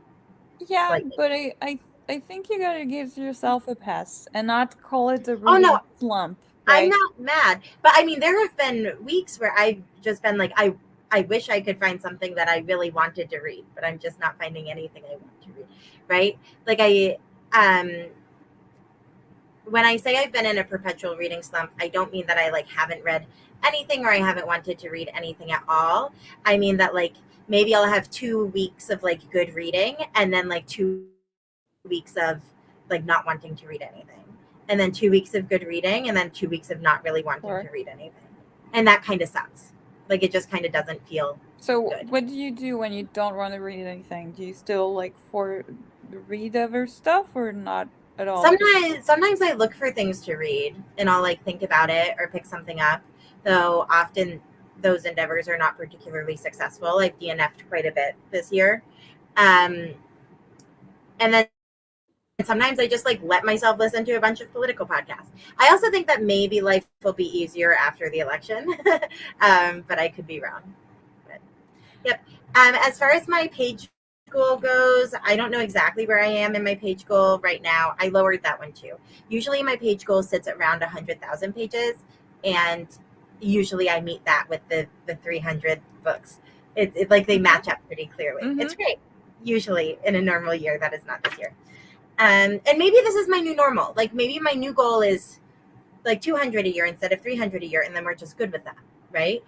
Yeah, slightly. but I think you gotta give yourself a pass and not call it a Oh no, reading slump, I'm right? not mad. But I mean, there have been weeks where I've just been like, I wish I could find something that I really wanted to read, but I'm just not finding anything I want to read. Right? Like, um when I say I've been in a perpetual reading slump, I don't mean that I like haven't read anything, or I haven't wanted to read anything at all. I mean that like maybe I'll have 2 weeks of like good reading, and then like 2 weeks of like not wanting to read anything. And then 2 weeks of good reading, and then 2 weeks of not really wanting to Or read anything. And that kind of sucks. Like, it just kind of doesn't feel so good. what do you do when you don't want to read anything? Do you still like for read other stuff or not at all? Sometimes I look for things to read, and I'll like think about it or pick something up, though often those endeavors are not particularly successful. I've DNF'd quite a bit this year. Um, and then sometimes I just like let myself listen to a bunch of political podcasts. I also think that maybe life will be easier after the election, but I could be wrong. But yep. As far as my page goal goes, I don't know exactly where I am in my page goal right now. I lowered that one too. Usually my page goal sits at around 100,000 pages, and usually I meet that with the 300 books. It like they Okay. match up pretty clearly. Mm-hmm. It's great. Usually in a normal year, that is not this year. And maybe this is my new normal. Like, maybe my new goal is like 200 a year instead of 300 a year, and then we're just good with that, right?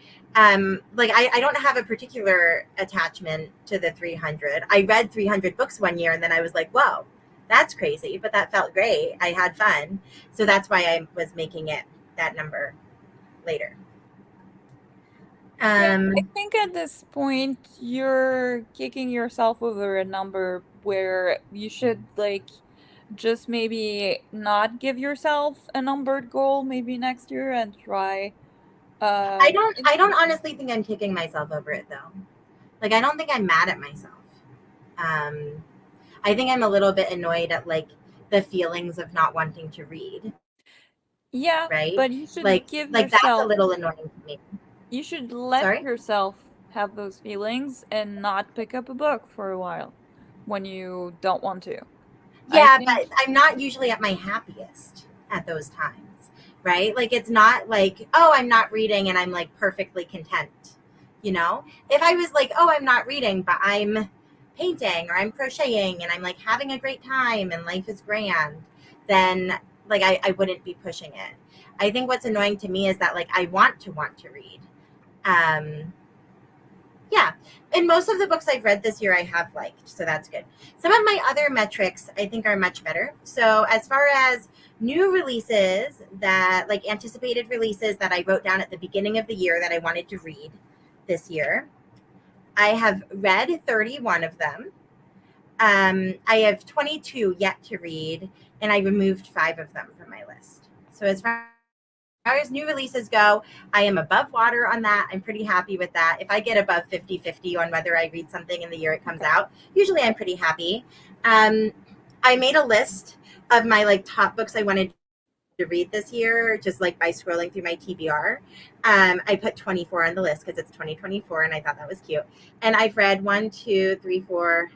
Like, I don't have a particular attachment to the 300. I read 300 books one year, and then I was like, whoa, that's crazy, but that felt great. I had fun. So that's why I was making it that number later. Yeah, I Um, think at this point you're kicking yourself over a number where you should like just maybe not give yourself a numbered goal maybe next year and try it, I don't honestly think I'm kicking myself over it though. Like, I don't think I'm mad at myself. Um, I think I'm a little bit annoyed at like the feelings of not wanting to read, yeah, right? but you should give Like that's a yourself little annoying to me. you should let Sorry? yourself have those feelings and not pick up a book for a while when you don't want to. I Yeah, think but I'm not usually at my happiest at those times, right? Like it's not like, oh, I'm not reading and I'm like perfectly content. You know? If I was like, oh, I'm not reading, but I'm painting or I'm crocheting and I'm like having a great time and life is grand, then like I wouldn't be pushing it. I think what's annoying to me is that like I want to read. Um yeah. And most of the books I've read this year I have liked, so that's good. Some of my other metrics I think are much better. So as far as new releases that like anticipated releases that I wrote down at the beginning of the year that I wanted to read this year, I have read 31 of them. I have 22 yet to read, and I removed 5 of them from my list. So as far as new releases go, I am above water on that. I'm pretty happy with that. If I get above 50-50 on whether I read something in the year it comes okay. out, usually I'm pretty happy. Um, I made a list of my like top books I wanted to read this year, just like by scrolling through my TBR. I put 24 on the list because it's 2024 and I thought that was cute. And I've read one, two, three, four.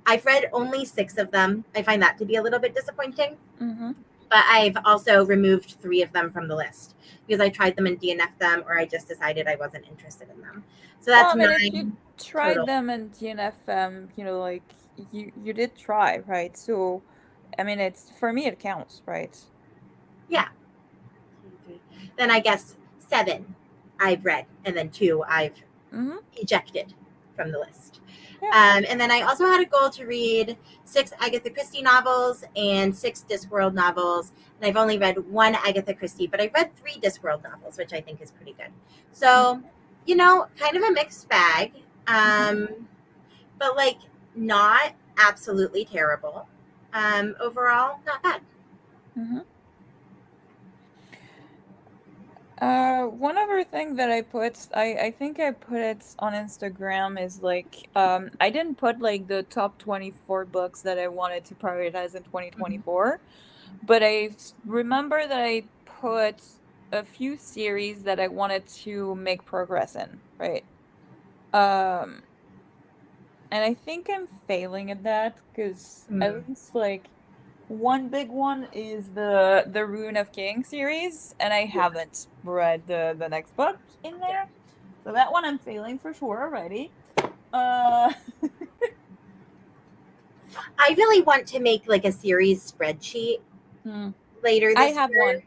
I've read only 6 of them. I find that to be a little bit disappointing, Mm-hmm. but I've also removed 3 of them from the list because I tried them and DNF'd them, or I just decided I wasn't interested in them. So Well, that's I mean, if you 9 tried total. them and DNF, like you did try, right? So, I mean, it's for me it counts, right? Yeah. Then I guess 7 I've read, and then 2 I've Mm-hmm. ejected from the list. Yeah. And then I also had a goal to read 6 Agatha Christie novels and 6 Discworld novels. And I've only read 1 Agatha Christie, but I've read 3 Discworld novels, which I think is pretty good. So, kind of a mixed bag, Mm-hmm. but like not absolutely terrible. Overall, not bad. Mm-hmm. One other thing that I think I put it on Instagram is like, I didn't put like the top 24 books that I wanted to prioritize in Mhm. 2024, but remember that I put a few series that I wanted to make progress in, right? Um, and I think I'm failing at that because at Mm. least like one big one is the Rune of King series, and I Yeah, haven't read the next book in yeah. there. So that one I'm failing for sure already. Uh I really want to make like a series spreadsheet hmm, later I this have one. year.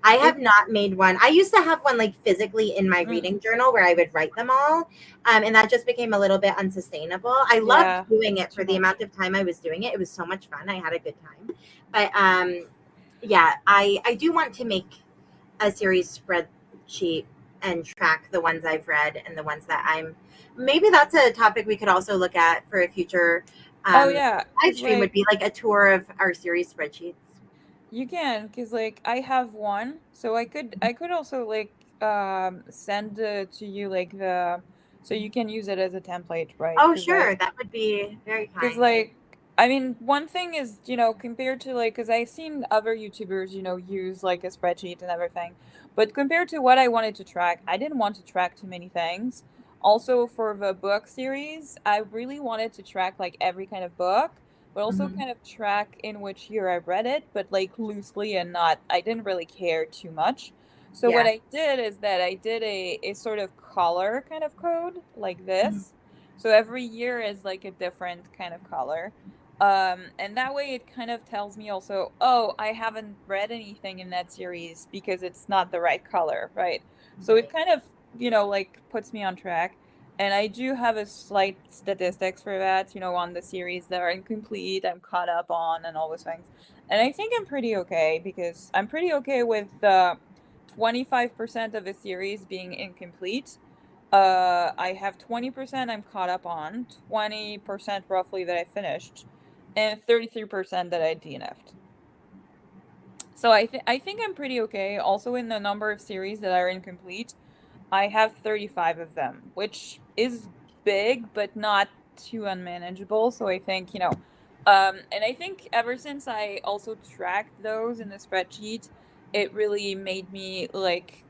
I It have not made one. I used to have one like physically in my mm, reading journal where I would write them all. And that just became a little bit unsustainable. I loved yeah, doing it's it too for the much. amount of time I was doing it. It was so much fun. I had a good time. But yeah, I do want to make a series spreadsheet and track the ones I've read and the ones that I'm. Maybe that's a topic we could also look at for a future Oh um, yeah, live cuz stream, would like be like a tour of our series spreadsheets. you can, cuz like I have one, so I could also like send to you like the so you can use it as a template, right? Oh, Cuz like sure. That would be very Because, kind. like, I mean, one thing is, compared to, like, because I've seen other YouTubers, use, like, a spreadsheet and everything. But compared to what I wanted to track, I didn't want to track too many things. Also, for the book series, I really wanted to track, like, every kind of book, but also Mhm. kind of track in which year I read it, but, like, loosely and not, I didn't really care too much. So, what Yeah. I did is that I did a sort of color kind of code like Mhm. this. So every year is like a different kind of color. And that way it kind of tells me also, oh, I haven't read anything in that series because it's not the right color, right? So it Right. kind of, like puts me on track. And I do have a slight statistics for that, on the series that are incomplete, I'm caught up on, and all those things. And I think I'm pretty okay because I'm pretty okay with 25% of a series being incomplete I have 20% I'm caught up on, 20% roughly that I finished, and 33% that I DNF'd. So I think I'm pretty okay. Also, in the number of series that are incomplete, I have 35 of them, which is big, but not too unmanageable. So I think, and I think ever since I also tracked those in the spreadsheet, it really made me like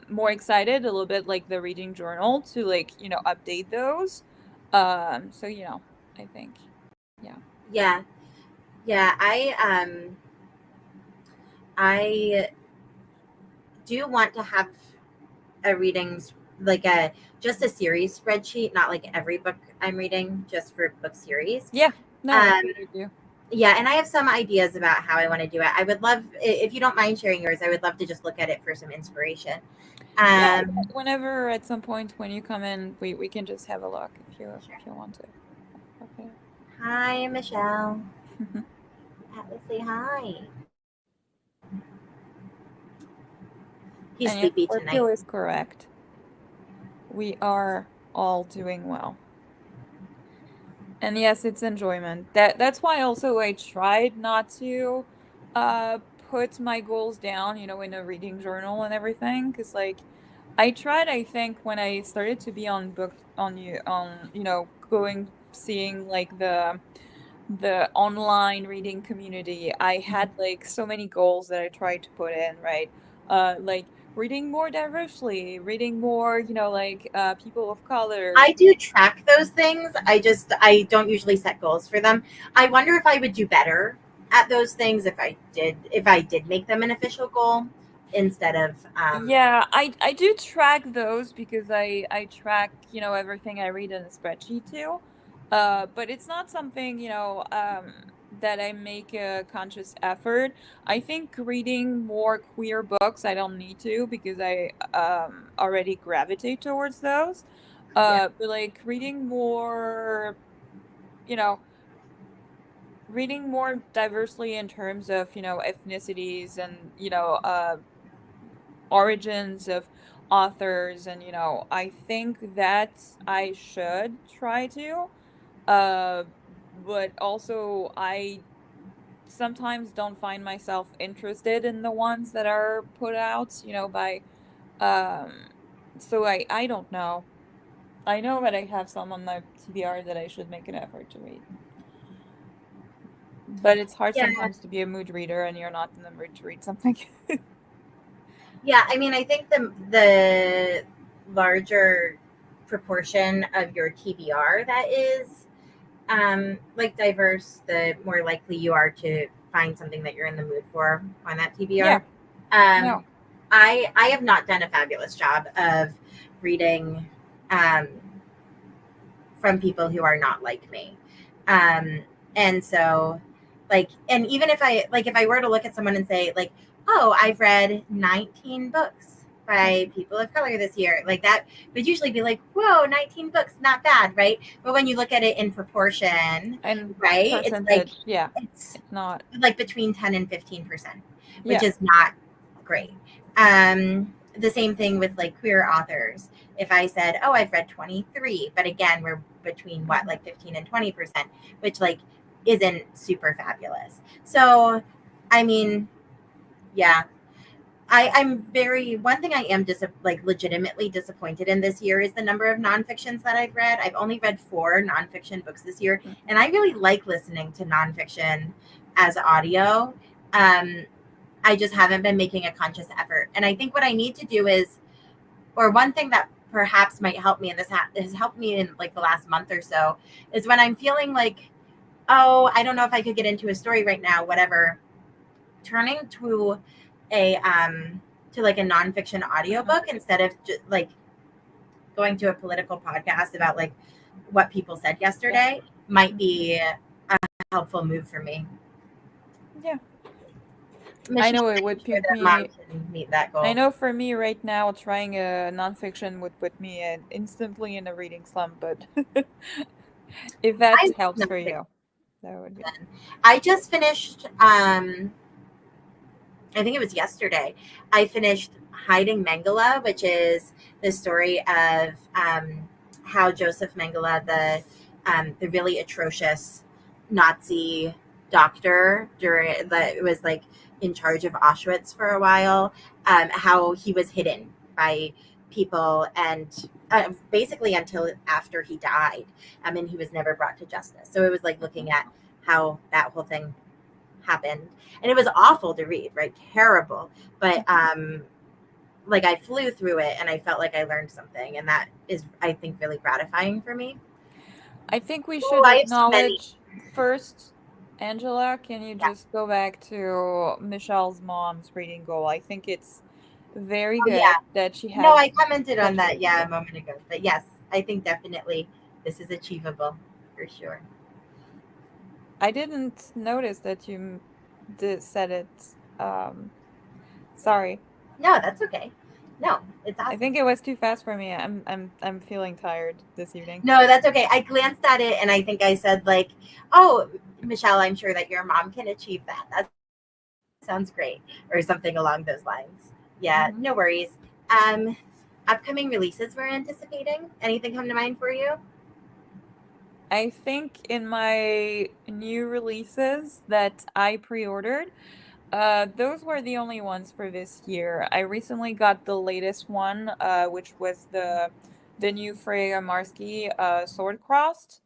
more excited, a little bit like the reading journal to like, update those. So, I think, yeah. Yeah. Yeah, I do want to have a readings like a just a series spreadsheet, not like every book I'm reading, just for book series. Yeah, no, that's Um, what I do. yeah, and I have some ideas about how I want to do it. I would love if you don't mind sharing yours. I would love to just look at it for some inspiration. Yeah, Um, whenever at some point when you come in, we can just have a look sure. if you want to. Okay. Hi, Michelle. Let's say hi. He's And yes, sleepy tonight. Scorpio is correct. We are all doing well. And yes, it's enjoyment. That's why also I tried not to put my goals down, in a reading journal and everything, because like I tried, I think, when I started to be on book on going seeing like the online reading community, I had like so many goals that I tried to put in, right? Like reading more diversely, reading more, like people of color. I do track those things. I don't usually set goals for them. I wonder if I would do better at those things if I did make them an official goal instead of Yeah, I do track those because I track, everything I read in a spreadsheet too. But it's not something, that I make a conscious effort. I think reading more queer books, I don't need to because I already gravitate towards those. yeah. But like you know, reading more diversely in terms of, ethnicities and, origins of authors, and I think that I should try to, uh but also I sometimes don't find myself interested in the ones that are put out, by um so I don't know. I know that I have some on my TBR that I should make an effort to read, but it's hard Yeah. sometimes to be a mood reader and you're not in the mood to read something. Yeah, I mean, I think the larger proportion of your TBR that is like diverse, the more likely you are to find something that you're in the mood for on that Yeah, TBR. Um, no. I have not done a fabulous job of reading um, from people who are not like me, um, and so and even if I were to look at someone and say like, oh, I've read 19 books by people of color this year, like that would usually be like, whoa, 19 books, not bad, right? But when you look at it in proportion, And right, percentage, yeah, it's it's not. like between 10 and 15%, which Yeah. is not great. The same thing with like queer authors. If I said, oh, I've read 23, but again, we're between what, like 15 and 20%, which like isn't super fabulous. So, I mean, yeah, I'm very, one thing I am like legitimately disappointed in this year is the number of nonfictions that I've read. I've only read 4 nonfiction books this year, and I really like listening to nonfiction as audio. Um, I just haven't been making a conscious effort. And I think what I need to do is, or one thing that perhaps might help me, and this has helped me in like the last month or so, is when I'm feeling like, oh, I don't know if I could get into a story right now, whatever, turning a to like a nonfiction audiobook instead of just like going to a political podcast about like what people said yesterday might be a helpful move for me. Yeah. I Michelle, know it I'm would sure put that mom me. can meet that I goal. know for me right now, trying a nonfiction would put me instantly in a reading slump, but if that I love helps for nonfiction. you, that would be. I just finished I think it was yesterday, I finished Hiding Mengele, which is the story of how Joseph Mengele, the really atrocious Nazi doctor during that was like in charge of Auschwitz for a while, how he was hidden by people and basically until after he died, and he was never brought to justice. So it was like looking at how that whole thing happened, and it was awful to read, right? Terrible, but like I flew through it and I felt like I learned something, and that is, I think, really gratifying for me. I think we Oh, should I have so many. acknowledge first, Angela, can you Yeah. just go back to Michelle's mom's reading goal? I think it's very Oh good yeah. that she No, has I commented on such that, a, yeah, a moment ago, but yes, I think definitely this is achievable for sure. I didn't notice that you did said it. Um, Sorry. No, that's okay. No, it's I awesome. think it was too fast for me. I'm feeling tired this evening. No, that's okay. I glanced at it and I think I said like, "Oh, Michelle, I'm sure that your mom can achieve that. That sounds great," or something along those lines. Yeah, Hmm. no worries. Um, Upcoming releases we're anticipating. Anything come to mind for you? I think in my new releases that I pre-ordered, those were the only ones for this year. I recently got the latest one, which was the new Freya Marsky Sword Crossed.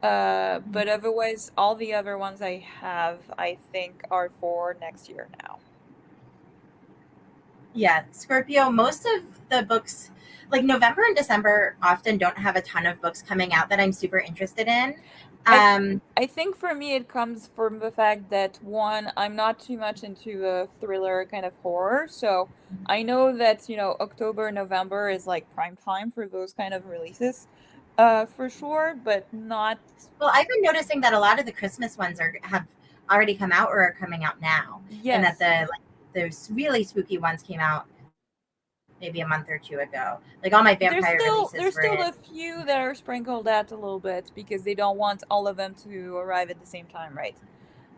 But otherwise, all the other ones I have, I think, are for next year now. Yeah, Scorpio, most of the books, like November and December, often don't have a ton of books coming out that I'm super interested in. I Um, I think for me it comes from the fact that one, I'm not too much into a thriller kind of horror, so I know that, October, November is like prime time for those kind of releases, for sure, but not. well, I've been noticing that a lot of the Christmas ones have already come out or are coming out now, and that Yes, those really spooky ones came out maybe a month or two ago. Like all my there's vampire still releases there's were still in. a few that are sprinkled out a little bit because they don't want all of them to arrive at the same time, right?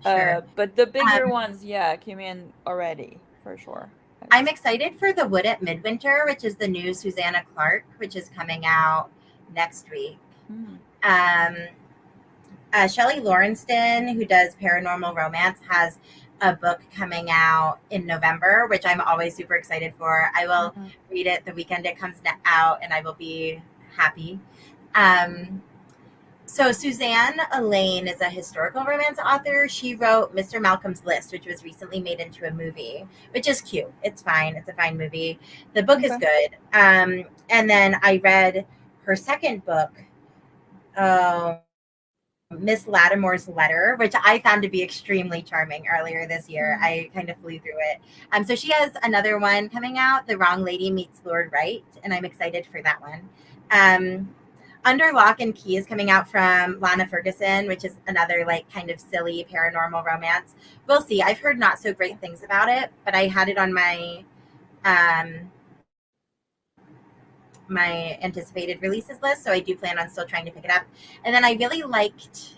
Sure. But the bigger Um, ones, yeah, came in already for sure, I would I'm say. excited for The Wood at Midwinter, which is the new Susanna Clark, which is coming out next week. Mm. Um, Shelley Lawrenston, who does paranormal romance, has a book coming out in November, which I'm always super excited for. I will Mhm. read it the weekend it comes out, and I will be happy. Um, so Suzanne Elaine is a historical romance author. She wrote Mr. Malcolm's List, which was recently made into a movie, which is cute. It's fine. It's a fine movie. The book is Okay. good. And then I read her second book, um, Miss Lattimore's Letter, which I found to be extremely charming earlier this year. Mm. I kind of flew through it. So she has another one coming out, The Wrong Lady Meets Lord Right, and I'm excited for that one. Under Lock and Key is coming out from Lana Ferguson, which is another like kind of silly paranormal romance. We'll see. I've heard not so great things about it, but I had it on um, my anticipated releases list, so I do plan on still trying to pick it up. And then I really liked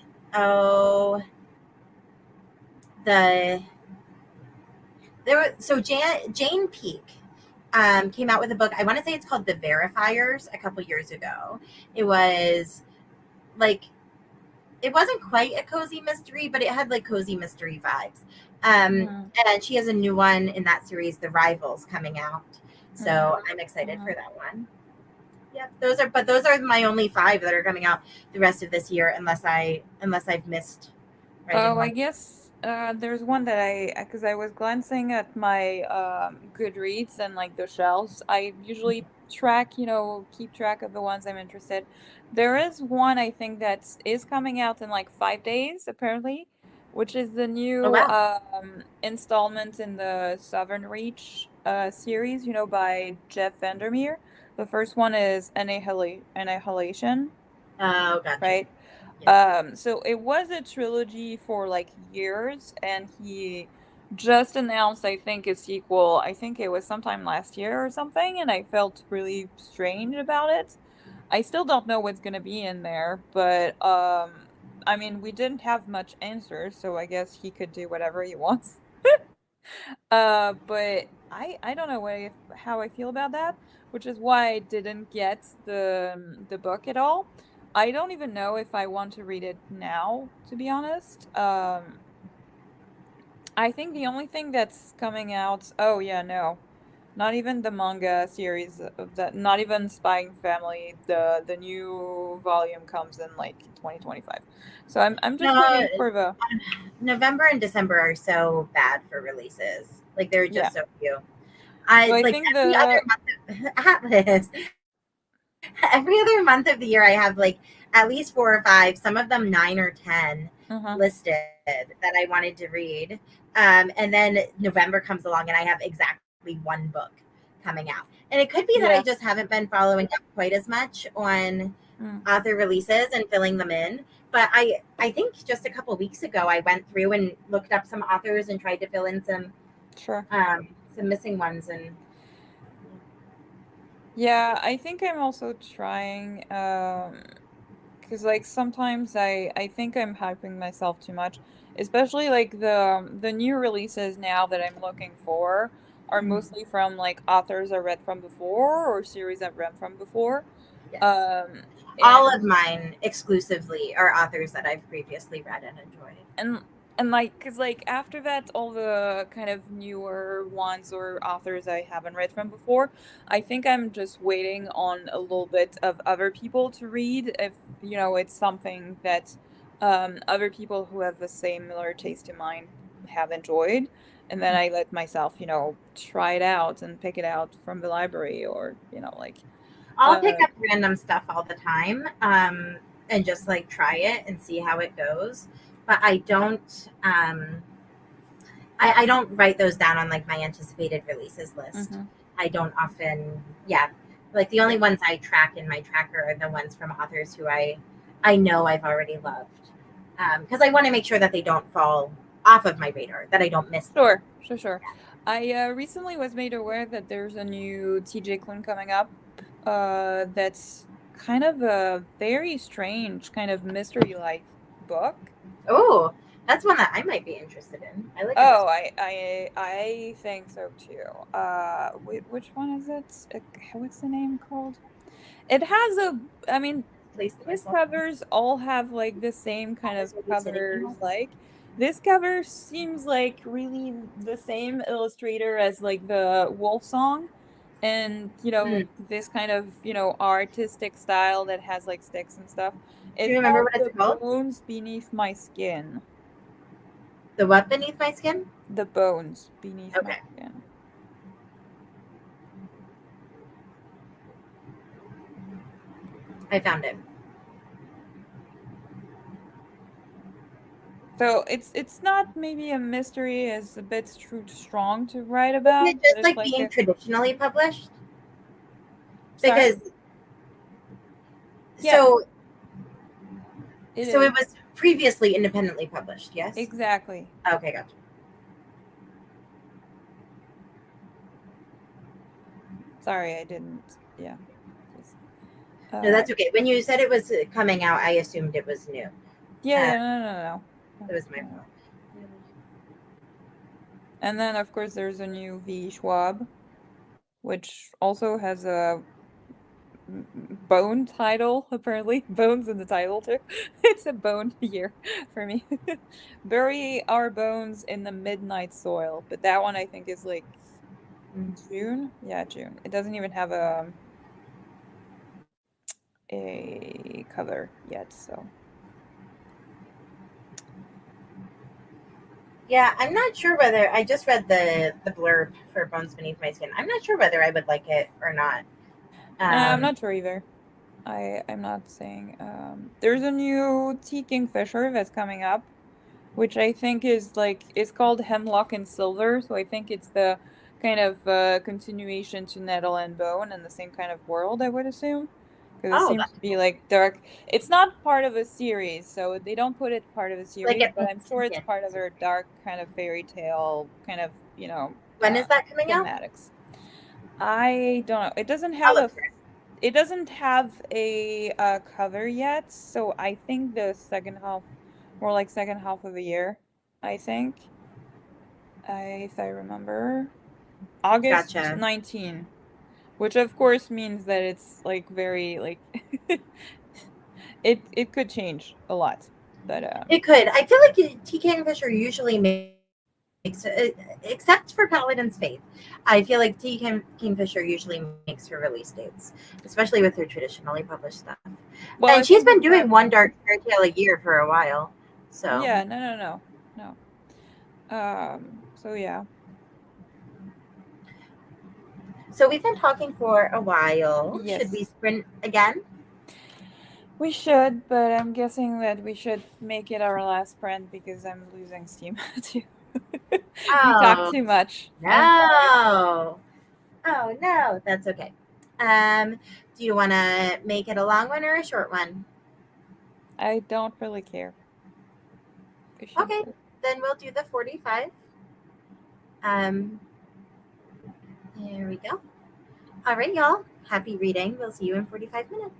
the there were so Jane Peak came out with a book. I want to say it's called The Verifiers a couple years ago. It was like it wasn't quite a cozy mystery, but it had like cozy mystery vibes. Mhm. And she has a new one in that series, The Rivals, coming out. So Mhm. I'm excited for Mhm. that one. Yep, those are my only five that are coming out the rest of this year, unless I've missed writing Oh, I one. guess there's one that because I was glancing at my Goodreads and like the shelves. I usually keep track of the ones I'm interested. There is one I think that is coming out in like 5 days, apparently, which is the Oh new wow. installment in the Southern Reach series, by Jeff Vandermeer. The first one is Annihilation, Oh, gotcha. right? Yeah. So it was a trilogy for like years, and he just announced, I think, a sequel. I think it was sometime last year or something, and I felt really strange about it. I still don't know what's gonna be in there, but I mean, we didn't have much answers, so I guess he could do whatever he wants. But I don't know how I feel about that, which is why I didn't get the book at all. I don't even know if I want to read it now, to be honest. I think the only thing that's coming out, oh yeah, no. Not even the manga series of that, not even Spying Family. The new volume comes in like 2025. So I'm just No, waiting for the November and December are so bad for releases. Like there are yeah. just so few. So I I like think every other the month Atlas. Every other month of the year I have like at least 4 or 5, some of them 9 or 10 uh-huh. listed that I wanted to read. And then November comes along and I have exactly one book coming out. And it could be that I Yeah. just haven't been following up quite as much on Mm, author releases and filling them in. But I think just a couple weeks ago I went through and looked up some authors and tried to fill in sure. some missing ones. And Yeah, I think I'm also trying because like sometimes I think I'm hyping myself too much, especially like the new releases now that I'm looking for are mostly from like authors I read from before or series I've read from before. yes, Um all of and mine exclusively are authors that I've previously read and enjoyed. and and like because like after that all the kind of newer ones or authors I haven't read from before, I think I'm just waiting on a little bit of other people to read if it's something that other people who have the similar taste in mine have enjoyed, and then I let myself try it out and pick it out from the library or like I'll pick uh up random stuff all the time, and just like try it and see how it goes. But I don't. I don't write those down on like my anticipated releases list. mhm. I don't often. Yeah, like the only ones I track in my tracker are the ones from authors who I know I've already loved, because I want to make sure that they don't fall off of my radar, that I don't miss them. Sure, sure, sure. I recently was made aware that there's a new TJ Klune coming up. That's kind of a very strange kind of mystery-like book. Oh, that's one that I might be interested in. I like a Oh, mystery. I think so too. Which one is it? What's the name called? It has I mean, Place that his myself in. covers all have like the same kind of Always will be sitting in covers. my Like this cover seems like really the same illustrator as like the Wolf Song, and Hmm. this kind of artistic style that has like sticks and stuff. Do It's you remember called what it's The called? Bones Beneath My Skin. The what beneath my skin? The Bones Beneath My Okay. Skin. I found it. So it's not maybe a mystery is a bit too strong to write Isn't about, it but just it's like like being a traditionally published? sorry. Because Yeah, so it so is it was previously independently published, yes? exactly. Okay, gotcha. Sorry, I didn't. Yeah, just No, uh, that's okay. When you said it was coming out, I assumed it was new. yeah, Uh, yeah, no, no, it was my no, no. fault. And then of course there's a new V Schwab, which also has a bone title. Apparently, bones in the title too. It's a bone year for me. Bury our bones in the midnight soil, but that one I think is like June. Yeah, June. It doesn't even have a cover yet, so. Yeah, I'm not sure whether I just read the blurb for Bones Beneath My Skin. I'm not sure whether I would like it or not. I'm Um, not sure either. I'm not saying. There's a new T Kingfisher that's coming up, which I think is like it's called Hemlock and Silver. So I think it's the kind of continuation to Nettle and Bone and the same kind of world, I would assume, because it oh, seems that's to be cool. like dark. It's not part of a series, so they don't put it part of a Like series, an but I'm sure it's ancient part of their series. dark kind of fairy tale kind of When is that coming out? thematics. I don't know. I'll look for it. It doesn't have a cover yet, so I think the second half, more like second half of the year, I think. if I remember, August Gotcha. 19, which of course means that it's like very like it could change a lot, but It could. I feel like T. Kingfisher usually makes, except for Paladin's Faith, I feel like Kingfisher usually makes her release dates, especially with her traditionally published stuff. well, I And she's think been that doing one dark fairy tale a year for a while. So, yeah, no. So yeah, so we've been talking for a while. Should we yes, sprint again? we should, but I'm guessing that we should make it our last print because I'm losing steam too. We talked Oh, too much. I'm sorry. no. Oh, no. That's okay. Um, do you want to make it a long one or a short one? I don't really care. We should Okay, do. then we'll do the 45. Um, there we go. All right, y'all. Happy reading. We'll see you in 45 minutes.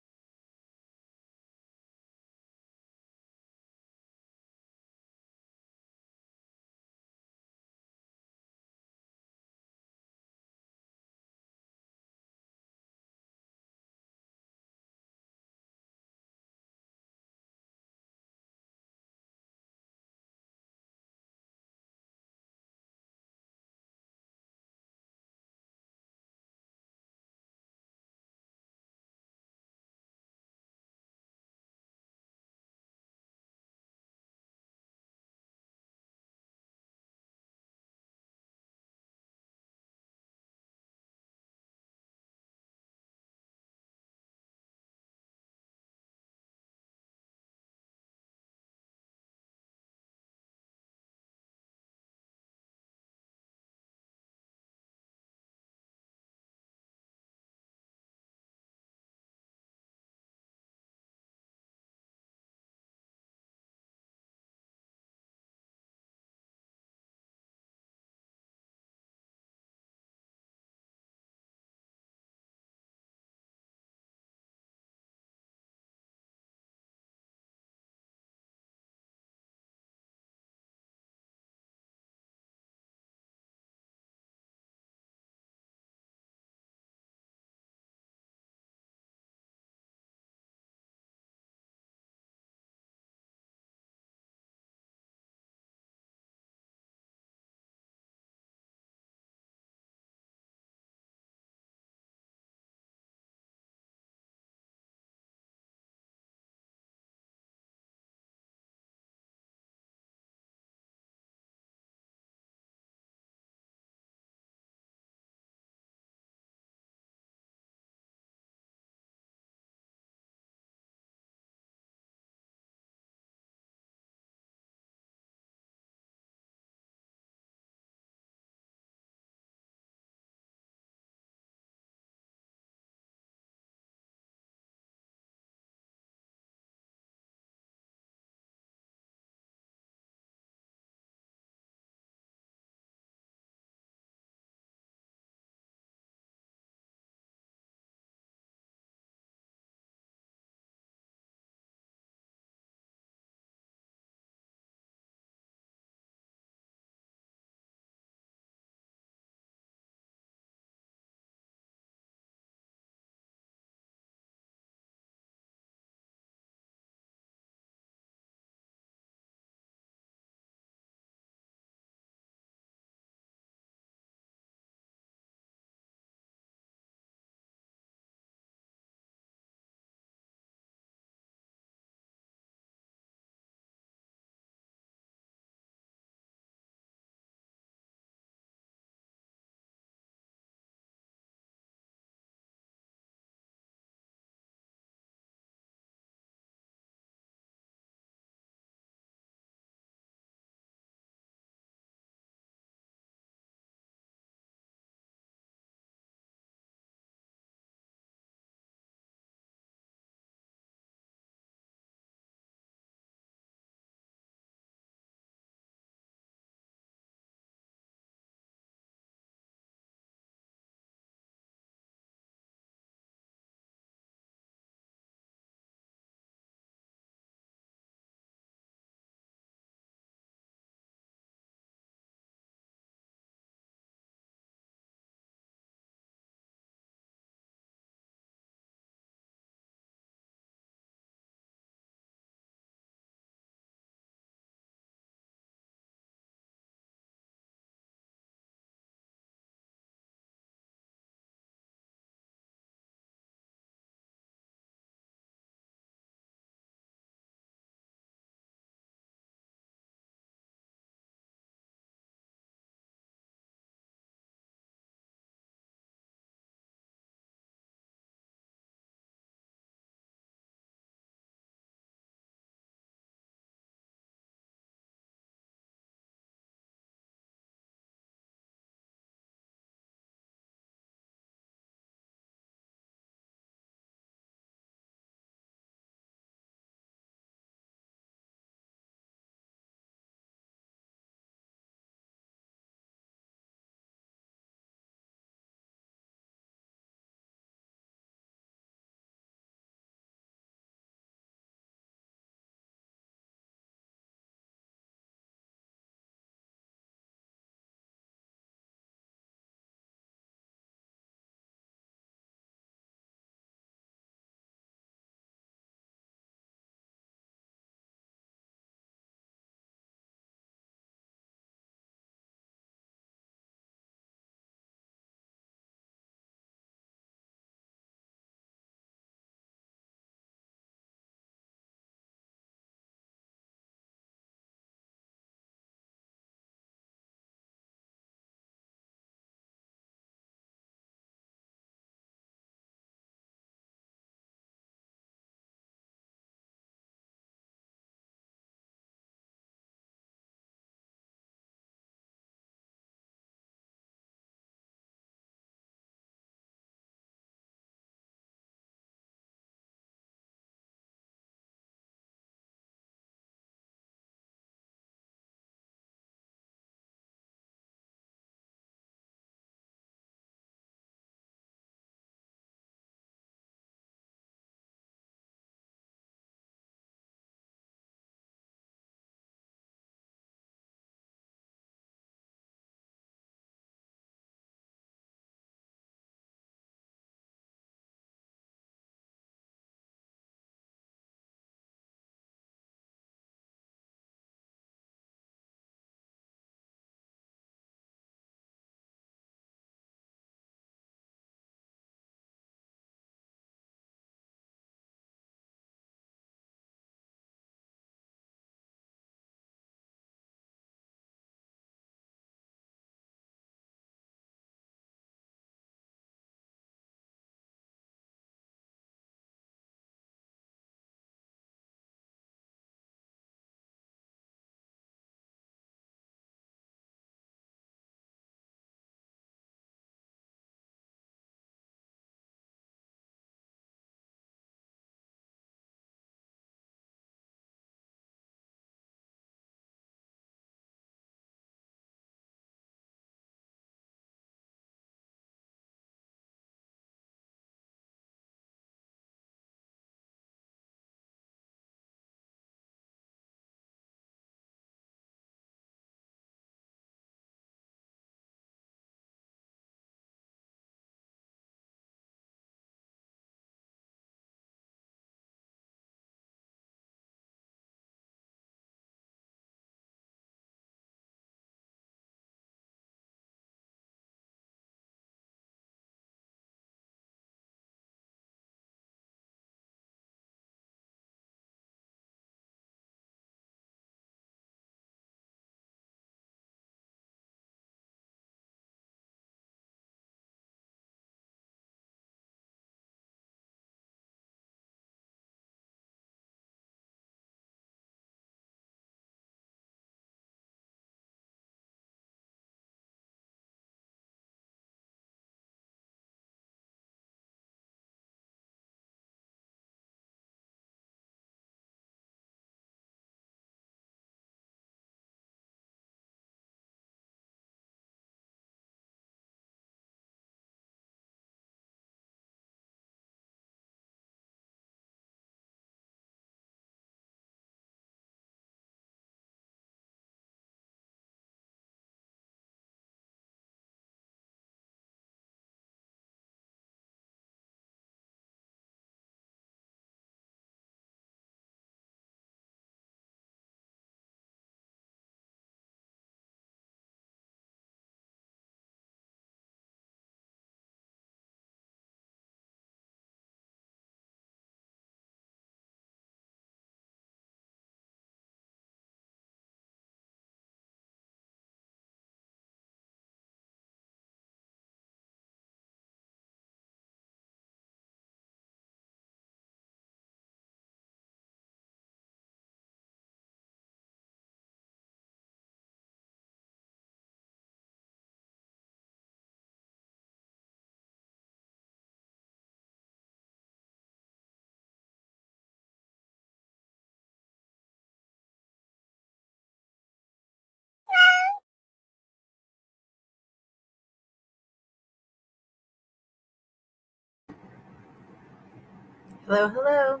Hello, hello.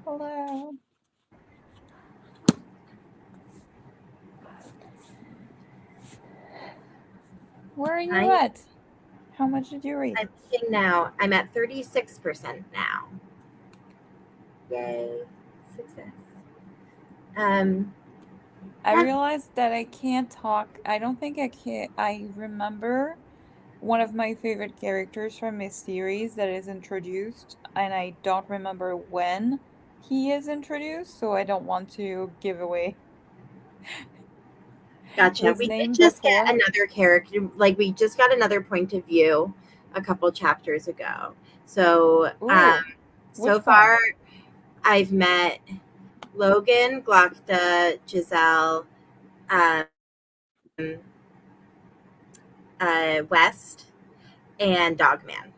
Hello. Where are you I'm at? How much did you read? looking now. I'm at 36% now. Yay, success. Um, I yeah, realized that I can't talk. I don't think I can. I remember one of my favorite characters from a series that is introduced, and I don't remember when he is introduced, so I don't want to give away gotcha. his We did name just get before. another character, like we just got another point of view a couple chapters ago. So, Ooh, so which one? far I've met Logan, Glocta, Giselle, um, West, and Dogman.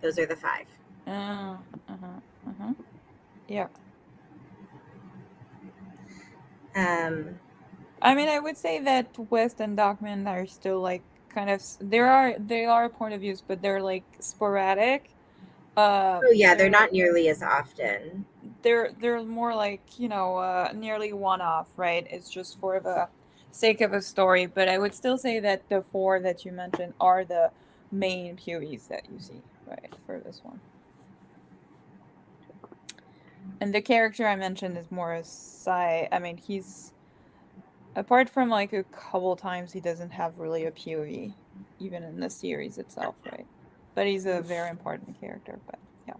Those are the five. Uh-huh, uh-huh. Yeah. Um, I mean, I would say that West and Dogman are still like kind of they are point of views, but they're like sporadic. oh yeah, they're They're not nearly as often. they're more like, nearly one off, right? It's just for the sake of a story, but I would still say that the four that you mentioned are the main POVs that you see, right, for this one. And the character I mentioned is more a side. I mean, he's apart from like a couple times he doesn't have really a POV, even in the series itself, right? But he's a very important character, but yeah.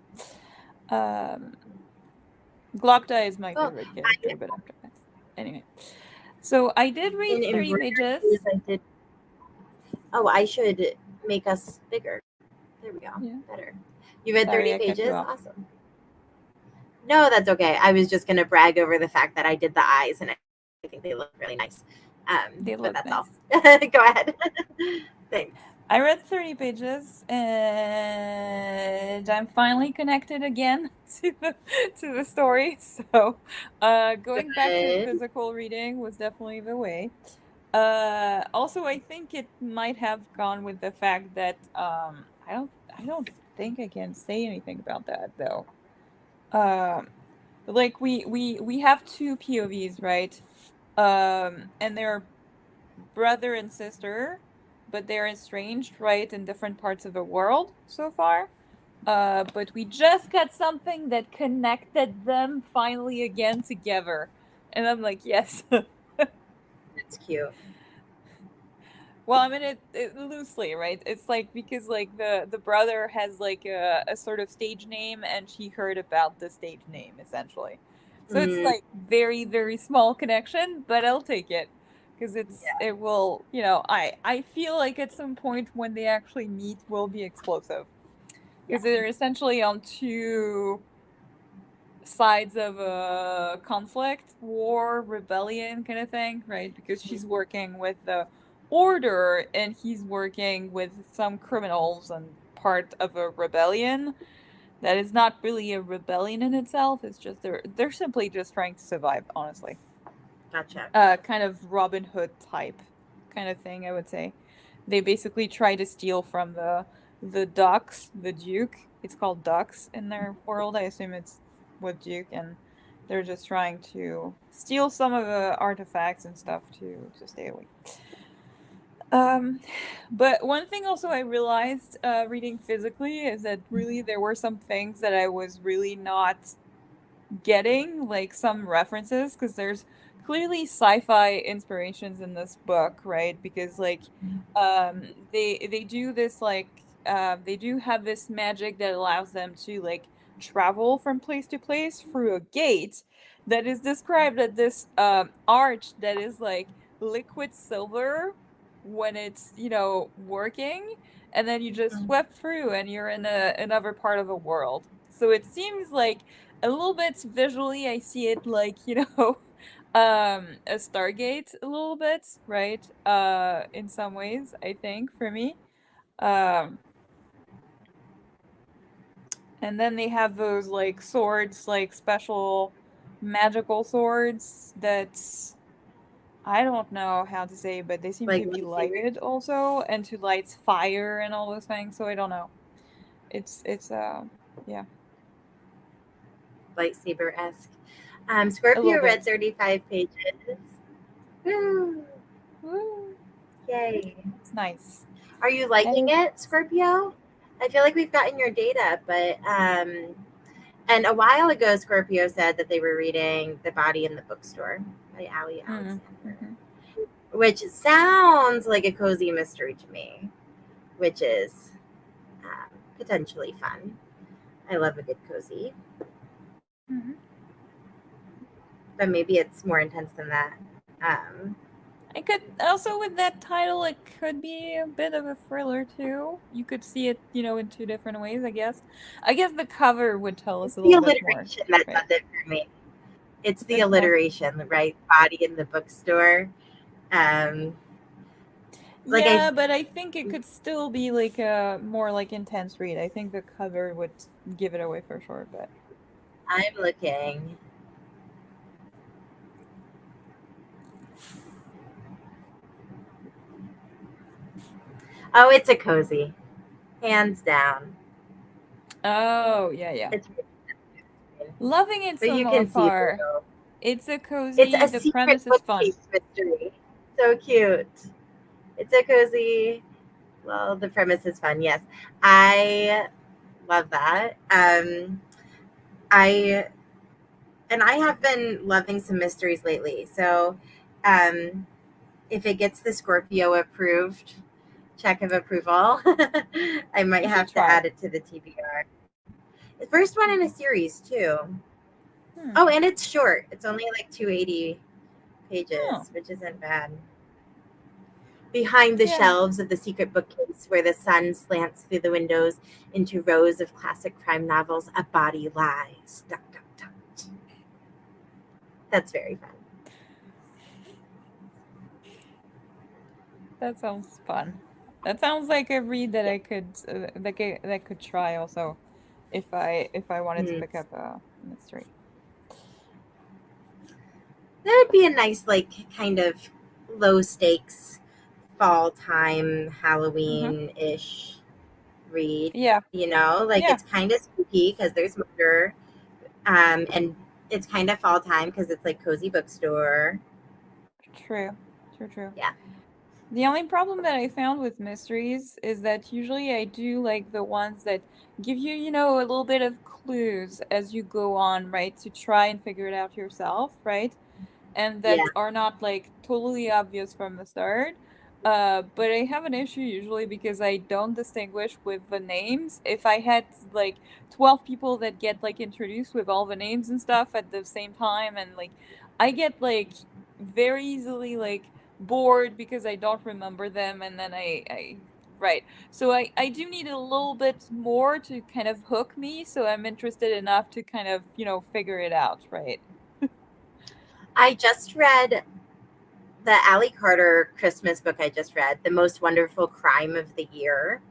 Glockta is my Well, favorite character, but after that. Anyway. So I did read in 30 embroideries, pages. I did. Oh, I should make us bigger. There we go. Yeah. Better. You read Sorry, 30 I cut you pages? off. Awesome. No, that's okay. I was just going to brag over the fact that I did the eyes and I think they look really nice. They But look that's all. nice. Go ahead. Thanks. I read 30 pages and I'm finally connected again to the story. So, going back to Good. physical reading was definitely the way. Also, I think it might have gone with the fact that I don't think I can say anything about that though. Um, like we have two POVs, right? And they're brother and sister, but they're estranged, right, in different parts of the world so far. But we just got something that connected them finally again together. And I'm like, yes. That's cute. Well, I mean it loosely, right? It's like because like the brother has like a sort of stage name and she heard about the stage name essentially. So it's Mm, like very very small connection, but I'll take it because yeah. it will, I feel like at some point when they actually meet will be explosive because Yes. they're essentially on two sides of a conflict, war, rebellion kind of thing, right? Because she's working with the order and he's working with some criminals and part of a rebellion that is not really a rebellion in itself. It's just they're simply just trying to survive, honestly. Gotcha. Kind of Robin Hood type kind of thing, I would say. They basically try to steal from the ducks, the Duke. It's called ducks in their world. I assume it's with Duke, and they're just trying to steal some of the artifacts and stuff to stay away. Um, but one thing also I realized reading physically is that really there were some things that I was really not getting, like some references, because there's clearly sci-fi inspirations in this book, right? Because like they do this like they do have this magic that allows them to like travel from place to place through a gate that is described as this arch that is like liquid silver when it's, working, and then you just Mm, swept through and you're in another part of the world. So it seems like a little bit visually I see it like, a Stargate a little bit, right? In some ways, I think for me. Um and then they have those like swords, like special magical swords that I don't know how to say, but they seem like to be lightsabers. lighted also and to light fire and all those things, so I don't know. It's yeah. lightsaber-esque. A little Scorpio read bit. 35 pages. Woo! Woo, Yay. it's nice. Are you liking And it, Scorpio? I feel like we've gotten your data, but and a while ago, Scorpio said that they were reading The Body in the Bookstore by Ali Alexander, mm-hmm. which sounds like a cozy mystery to me, which is potentially fun. I love a good cozy, Mm-hmm. but maybe it's more intense than that. I could also, with that title, it could be a bit of a thriller too. You could see it, in two different ways, I guess. I guess the cover would tell us It's a the little bit more, alliteration that right? does it for me. It's the Exactly. alliteration, right? Body in the bookstore. Um, like Yeah, but I think it could still be like a more like intense read. I think the cover would give it away for sure, but I'm looking. Oh, it's a cozy, hands down. oh, yeah, yeah. It's Loving it but from you can see a afar. little. It's a It's cozy, a the secret premise is fun. bookcase mystery. So cute. It's a cozy. Well, the premise is fun. Yes, I love that. I and I have been loving some mysteries lately. So, um, if it gets the Scorpio approved check of approval, I might You should have to try. add it to the TBR. The first one in a series too. Hmm. Oh, and it's short. It's only like 280 Oh, pages, which isn't bad. Behind the yeah. shelves of the secret bookcase, where the sun slants through the windows into rows of classic crime novels, a body lies. Dot, dot, dot. That's very fun. That sounds fun. That sounds like a read that Yeah. that could try also if I wanted to Mm. pick up a mystery. That would be a nice, like, kind of low stakes fall time Mm-hmm. Halloween ish read. Yeah. Like Yeah. it's kind of spooky because there's murder, and it's kind of fall time because it's like cozy bookstore. True. True, true. Yeah, The only problem that I found with mysteries is that usually I do like the ones that give you, a little bit of clues as you go on, right? To try and figure it out yourself, right? And yeah. that are not like totally obvious from the start. But I have an issue usually because I don't distinguish with the names. If I had like 12 people that get like introduced with all the names and stuff at the same time, and like I get like very easily like bored because I don't remember them, and then right. So I do need a little bit more to kind of hook me, so I'm interested enough to kind of, figure it out, right? I just read the Allie Carter Christmas book. I just read The Most Wonderful Crime of the Year.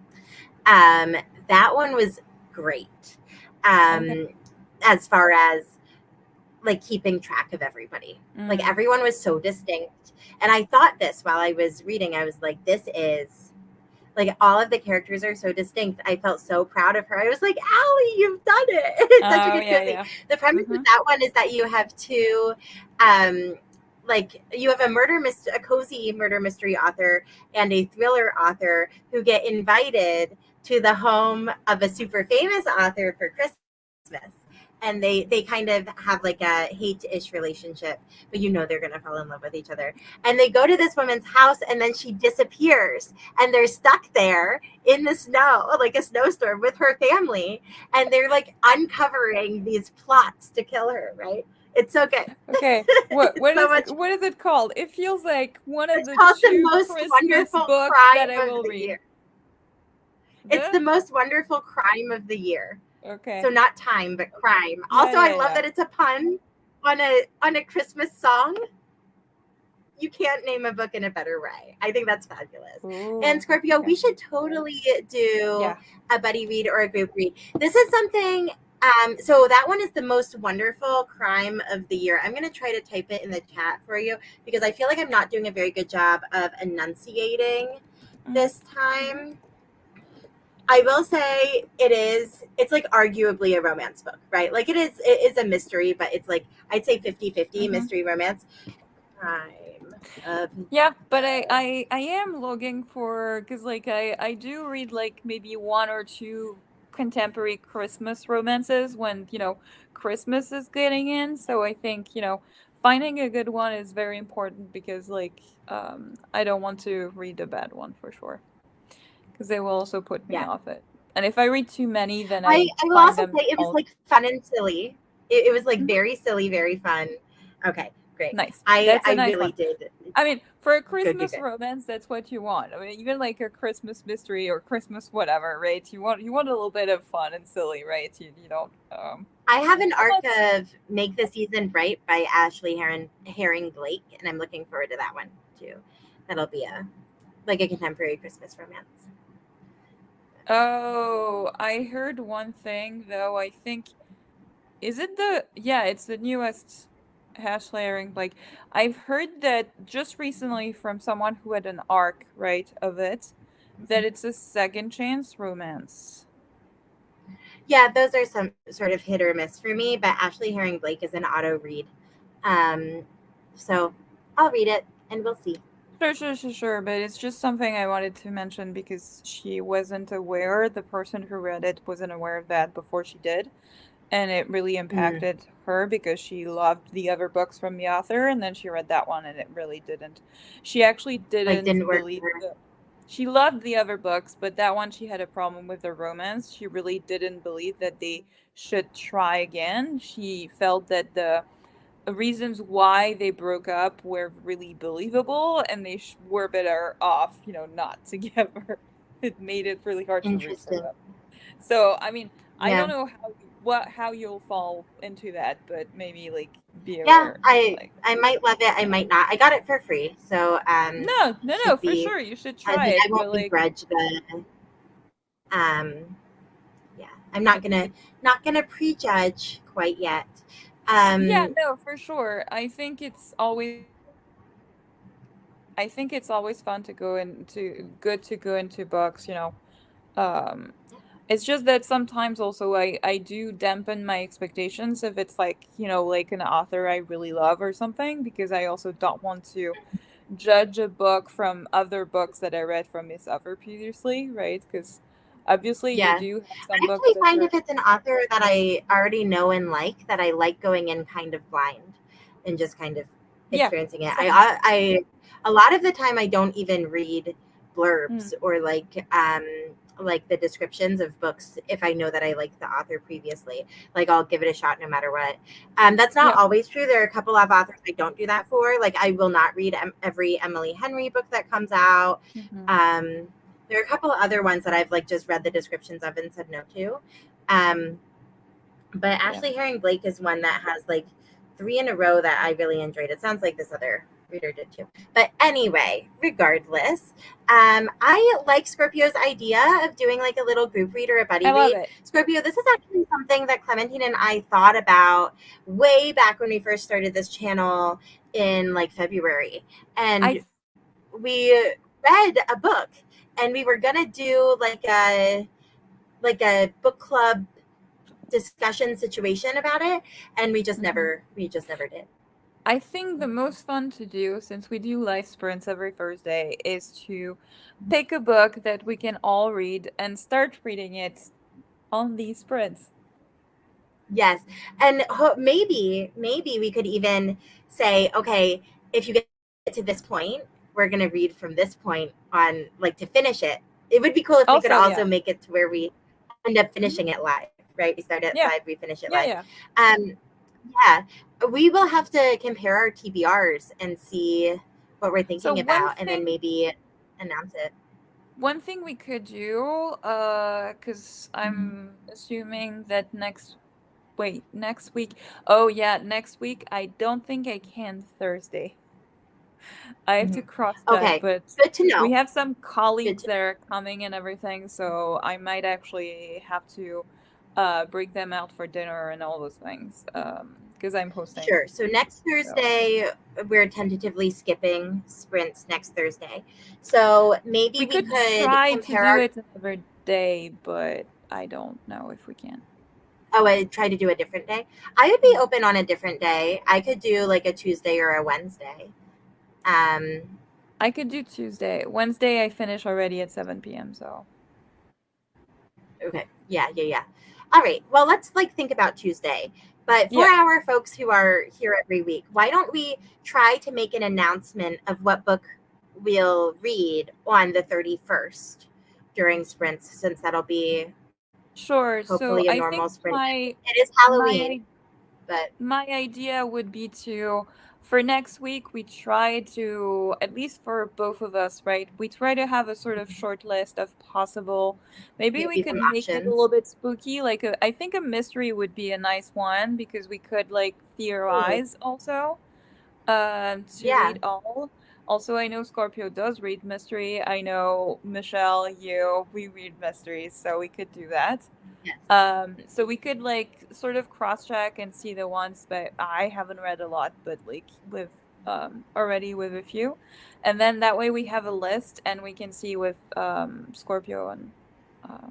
Um, that one was great. Okay. As far as like keeping track of everybody. Like Mm. everyone was so distinct. And I thought this while I was reading. I was like, this is like all of the characters are so distinct. I felt so proud of her. I was like, Allie, you've done it. It's such a Oh, good yeah, cozy. yeah. The premise with Mhm. that one is that you have two like you have a cozy murder mystery author and a thriller author who get invited to the home of a super famous author for Christmas, and they kind of have like a hate-ish relationship, but they're gonna fall in love with each other, and they go to this woman's house and then she disappears and they're stuck there in the snow, like a snowstorm with her family, and they're like uncovering these plots to kill her, right? It's so good. Okay. It's so much. What is it called? It feels like one of It's the called The two Most Christmas Wonderful books that I Crime of will the read. Year. It's The The Most Wonderful Crime of the Year. So Okay. not time, but crime. Yeah, Also, I yeah, love yeah. that it's a pun on a Christmas song. You can't name a book in a better way. I think that's fabulous. And Ooh, Scorpio, okay. we should totally do Yeah. a buddy read or a group read. This is something. So that one is The Most Wonderful Crime of the Year. I'm going to try to type it in the chat for you because I feel like I'm not doing a very good job of enunciating Mm-hmm. this time. I will say it's like arguably a romance book, right? Like it is a mystery, but it's like I'd say 50-50 Hmm. mystery romance. Time of Yeah, but I am looking for, because like I do read like maybe one or two contemporary Christmas romances when Christmas is getting in. So I think finding a good one is very important, because like I don't want to read a bad one for sure, because they will also put me yeah. off it. And if I read too many, then I will find also them say it was all. like fun and silly. It was like Mhm. very silly, very fun. Okay, great. Nice. I That's a I nice really one. did I mean, for a good, good, Christmas good. romance, that's what you want. I mean, even like a Christmas mystery or Christmas whatever, right? You want a little bit of fun and silly, right? You don't. I have an And arc that's of Make the Season Bright by Ashley Herring Blake, and I'm looking forward to that one too. That'll be a contemporary Christmas romance. Oh, I heard one thing though. I think is it the yeah, it's the newest hash layering. Like I've heard that just recently from someone who had an arc, right, of it, that it's a second chance romance. Yeah, those are some sort of hit or miss for me, but Ashley Herring Blake is an auto read. Um, so I'll read it and we'll see. Sure. But it's just something I wanted to mention because she wasn't aware, the person who read it wasn't aware of that before she did. And it really Mm, impacted her because she loved the other books from the author, and then she read that one and it really didn't. She actually like didn't didn't work believe for her. she loved the other books, but that one she had a problem with the romance. She really didn't believe that they should try again. She felt that the reasons why they broke up were really believable, and they were better off, not together. It made it really hard to root for Interesting. them. So, I mean, I Yeah. don't know how you'll fall into that, but maybe like be Yeah, aware. I Like, I might love it. I might not. I got it for free, so no, should for be. sure you should I try mean, I it, but won't like, begrudge the. Yeah, I'm not gonna prejudge quite yet. yeah, Um, no, for sure. I think it's always fun to go into good to go into books. Um, it's just that sometimes also I do dampen my expectations if it's like an author I really love or something, because I also don't want to judge a book from other books that I read from this author previously, right? Because obviously you yeah, do have some I books actually that find you're if it's an author that I already know and like, that I like going in kind of blind and just kind of yeah, experiencing it. same. A lot of the time I don't even read Mm, blurbs or like the descriptions of books if I know that I like the author previously. Like I'll give it a shot no matter what. That's not yeah. always true. There are a couple of authors I don't do that for. Like I will not read every Emily Henry book that comes out. Hmm. Um, there are a couple of other ones that I've like just read the descriptions of and said no to. Um, but Yeah. Ashley Herring Blake is one that has like three in a row that I really enjoyed. It sounds like this other reader did too. But anyway, regardless, I like Scorpio's idea of doing like a little group read or a buddy I love read. it. Scorpio, this is actually something that Clementine and I thought about way back when we first started this channel in like February. And I we read a book and we were gonna do like a book club discussion situation about it, and mhm. we just never did. I think the most fun to do, since we do live sprints every Thursday, is to pick a book that we can all read and start reading it on these sprints. Yes, and maybe we could even say, okay, if you get to this point, we're gonna read from this point on, like to finish it. It would be cool if we could Also, also yeah. make it to where we end up Mhm. finishing it live, right? We start it Yeah. live, we finish it Yeah, live. yeah. Um, yeah, we will have to compare our TBRs and see what we're So thinking one about, and then thing maybe announce it. one thing we could do, because I'm assuming that next week. Oh yeah, next week I don't think I can Thursday. I have to Mhm. cross that, Okay, but good to we know. have some Good colleagues to that are coming and everything, so I might actually have to bring them out for dinner and all those things. Because I'm hosting. Sure. So next So Thursday, we're tentatively skipping sprints next Thursday. So maybe we we could could try to compare do our. it another day, but I don't know if we can. Oh, I try to do a different day. I would be open on a different day. I could do like a Tuesday or a Wednesday. Um, I could do Tuesday. Wednesday I finish already at 7 p.m. So okay. Yeah. All right. Well, let's like think about Tuesday. But for yeah, our folks who are here every week, why don't we try to make an announcement of what book we'll read on the 31st during sprints, since that'll be sure. So hopefully a I think normal sprint. my It is my Halloween, but My idea would be to, for next week, we try to, at least for both of us, right? We try to have a sort of short list of possible. Maybe we maybe could some make it a little options. bit spooky. Like, I think a mystery would be a nice one because we could, like, Ooh, theorize also to yeah. read all. Also, I know Scorpio does read mystery. I know Michelle, you, we read mysteries, so we could do that. Yes. So we could like sort of cross check and see the ones that I haven't read a lot, but like with already with a few. And then that way we have a list and we can see with Scorpio and uh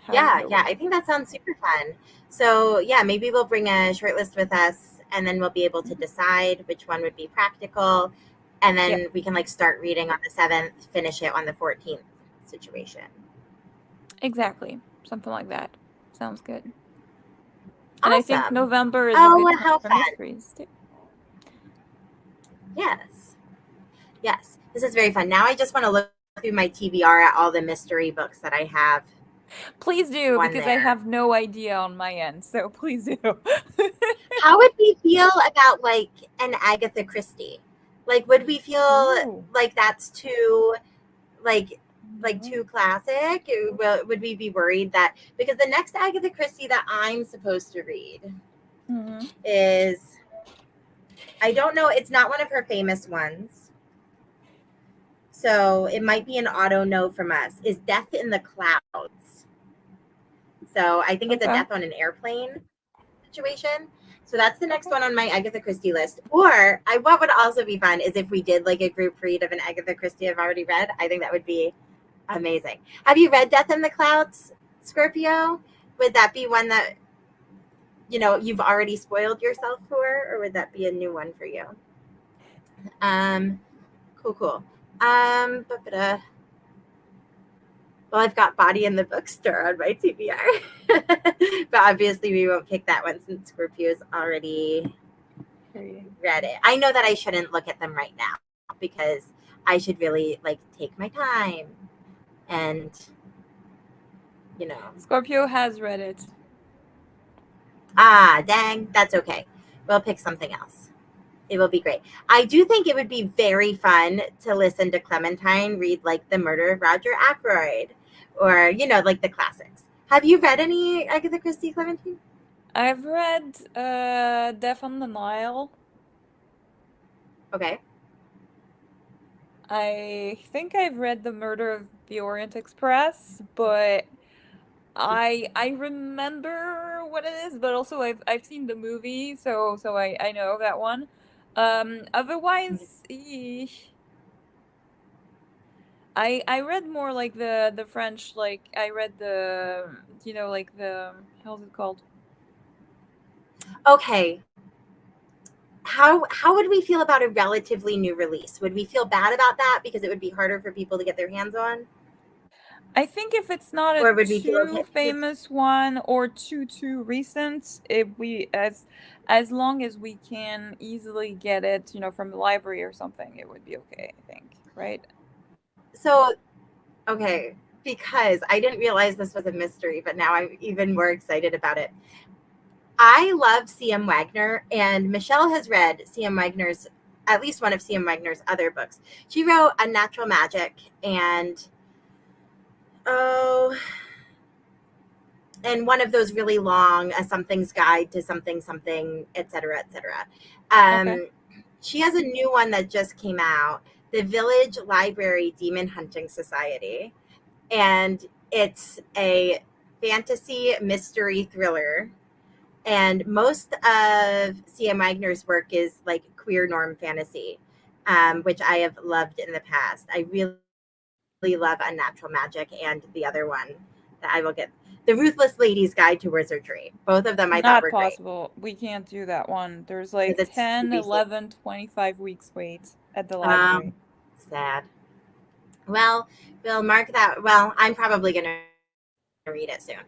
how we go Yeah. with I it. think that sounds super fun. So, yeah, maybe we'll bring a short list with us and then we'll be able to Mhm. decide which one would be practical. And Yeah, then we can like start reading on the 7th, finish it on the 14th situation. exactly. Something like that. Sounds good. And I think Awesome. November is a good Oh, time how for fun. mysteries too. Yes. Yes. This is very fun. Now I just want to look through my TBR at all the mystery books that I have Please do, on because I there. have no idea on my end, so please do. How would we feel about like an Agatha Christie? Like, would we feel Ooh. like that's too like No. too classic? Would we be worried that because the next Agatha Christie that I'm supposed to read Hmm. is, I don't know, it's not one of her famous ones, so it might be an auto no from us. Is Death in the Clouds? So I think it's a Okay. death on an airplane situation. So that's the next one on my Agatha Christie list. Or what would also be fun is if we did like a group read of an Agatha Christie I've already read. I think that would be amazing. Have you read Death in the Clouds, Scorpio? Would that be one that you've already spoiled yourself for, or would that be a new one for you? Um, cool. Well, I've got Body in the Bookstore on my TBR, but obviously we won't pick that one since Scorpio's already Reading. read it. I know that I shouldn't look at them right now because I should really like take my time and you know. Scorpio has read it. Dang, that's okay. We'll pick something else. It will be great. I do think it would be very fun to listen to Clementine read like The Murder of Roger Ackroyd or like the classics. Have you read any Agatha Christie, Clementine? I've read Death on the Nile. Okay. I think I've read The Murder of the Orient Express, but I remember what it is, but also I've seen the movie, so I know that one. Otherwise, I read more like the French, like I read the like the how's it called? Okay. How would we feel about a relatively new release? Would we feel bad about that because it would be harder for people to get their hands on? I think if it's not a Or would we feel too okay? famous one or too recent, if we as long as we can easily get it, from the library or something, it would be okay, I think, right? So, okay, because I didn't realize this was a mystery, but now I'm even more excited about it. I love C.M. Wagner, and Michelle has read C.M. Wagner's, at least one of C.M. Wagner's other books. She wrote Unnatural Magic oh, and one of those really long, A Something's Guide to Something, Something, etc., etc. Okay. She has a new one that just came out, The Village Library Demon Hunting Society. And it's a fantasy mystery thriller. And most of C.M. Wagner's work is like queer norm fantasy, which I have loved in the past. I really love Unnatural Magic and the other one that I will get, The Ruthless Lady's Guide to Wizardry. Both of them I thought Not were great possible. We can't do that one. There's because like it's 10, seriously 11, 25 weeks wait at the library. sad. Well, we'll mark that. Well, I'm probably going to read it soon.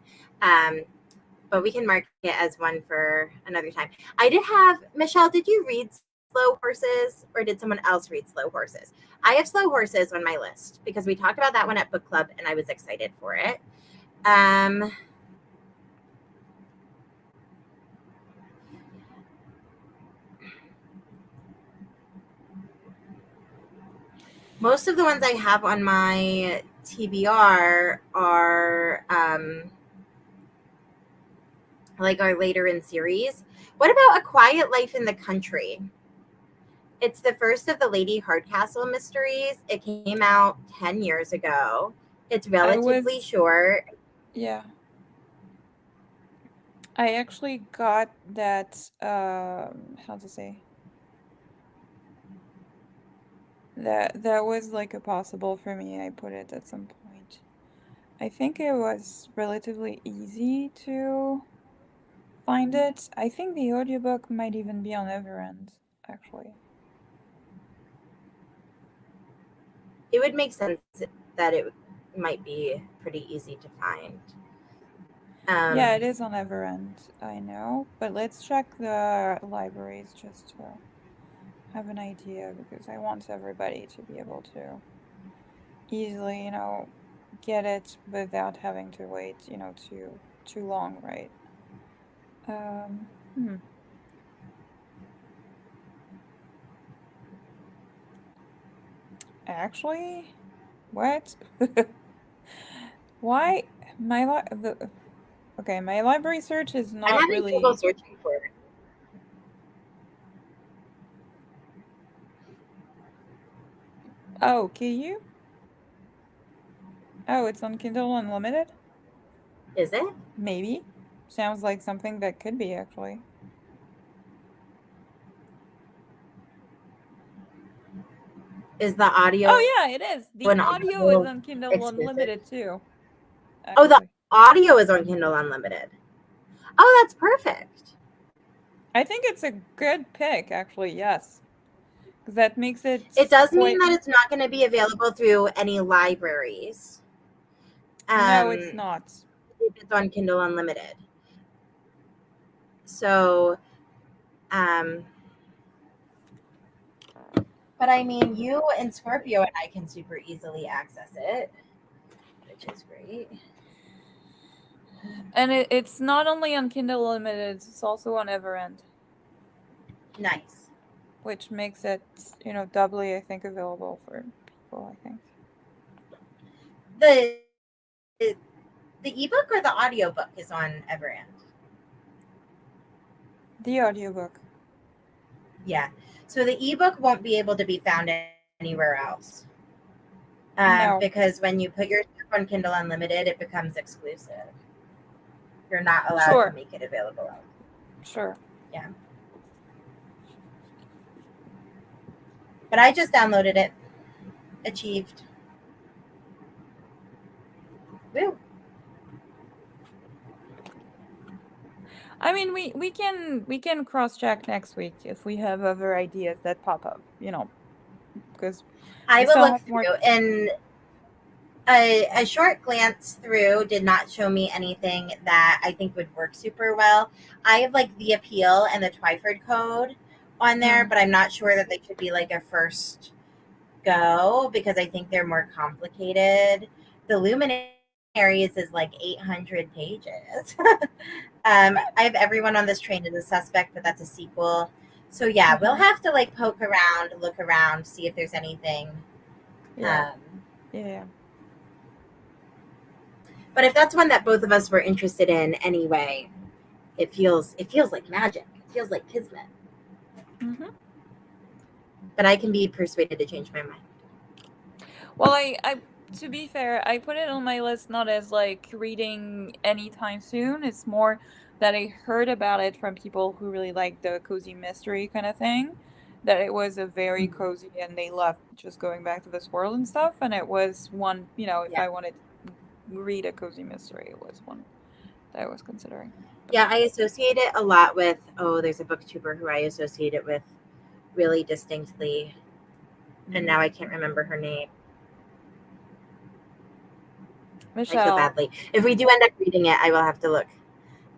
But we can mark it as one for another time. I did have, Michelle, did you read Slow Horses or did someone else read Slow Horses? I have Slow Horses on my list because we talked about that one at book club and I was excited for it. Most of the ones I have on my TBR are are later in series. What about A Quiet Life in the Country? It's the first of the Lady Hardcastle mysteries. It came out 10 years ago. It's relatively short. Yeah. I actually got that, how to say? That was like a possible for me. I put it at some point. I think it was relatively easy to find it. I think the audiobook might even be on Everend, actually. It would make sense that it might be pretty easy to find. Yeah, it is on Everend, I know. But let's check the libraries just to have an idea because I want everybody to be able to easily, get it without having to wait, too long, right? Actually, what? Why okay, my library search is I'm not having trouble really. searching for it. Oh, can you? Oh, it's on Kindle Unlimited? Is it? Maybe. Sounds like something that could be, actually. Is the audio? Oh, yeah, it is. The an audio is on Kindle exclusive? Unlimited, too. Oh, the Actually. audio is on Kindle Unlimited. Oh, that's perfect. I think it's a good pick, actually, yes. Because that makes it. It does mean that it's not going to be available through any libraries. No, it's not. If it's on Kindle Unlimited. So, but I mean, you and Scorpio and I can super easily access it, which is great. And it's not only on Kindle Unlimited, it's also on Everend. Nice. Which makes it, doubly, I think, available for people, I think. The ebook or the audiobook is on Everend? The audiobook. Yeah. So the ebook won't be able to be found anywhere else. No. Because when you put your stuff on Kindle Unlimited, it becomes exclusive. You're not allowed to make it available. Sure. Yeah. But I just downloaded it. Achieved. Woo. I mean, we can cross-check next week if we have other ideas that pop up, because I will look through, and a short glance through did not show me anything that I think would work super well. I have The Appeal and the Twyford Code on there, but I'm not sure that they should be a first go because I think they're more complicated. The Luminaries is 800 pages. I have Everyone on This Train as a Suspect, but that's a sequel. So yeah, we'll have to poke around, look around, see if there's anything. Yeah. But if that's one that both of us were interested in anyway, it feels like magic. It feels like kismet. But I can be persuaded to change my mind. Well, I to be fair, I put it on my list not as reading anytime soon. It's more that I heard about it from people who really like the cozy mystery kind of thing. that it was a very Mhm. cozy and they loved just going back to this world and stuff. And it was one, if Yeah. I wanted to read a cozy mystery, it was one that I was considering. But Yeah, I associate it a lot with, there's a booktuber who I associate it with really distinctly, and now I can't remember her name. I feel Michelle, badly. If we do end up reading it, I will have to look.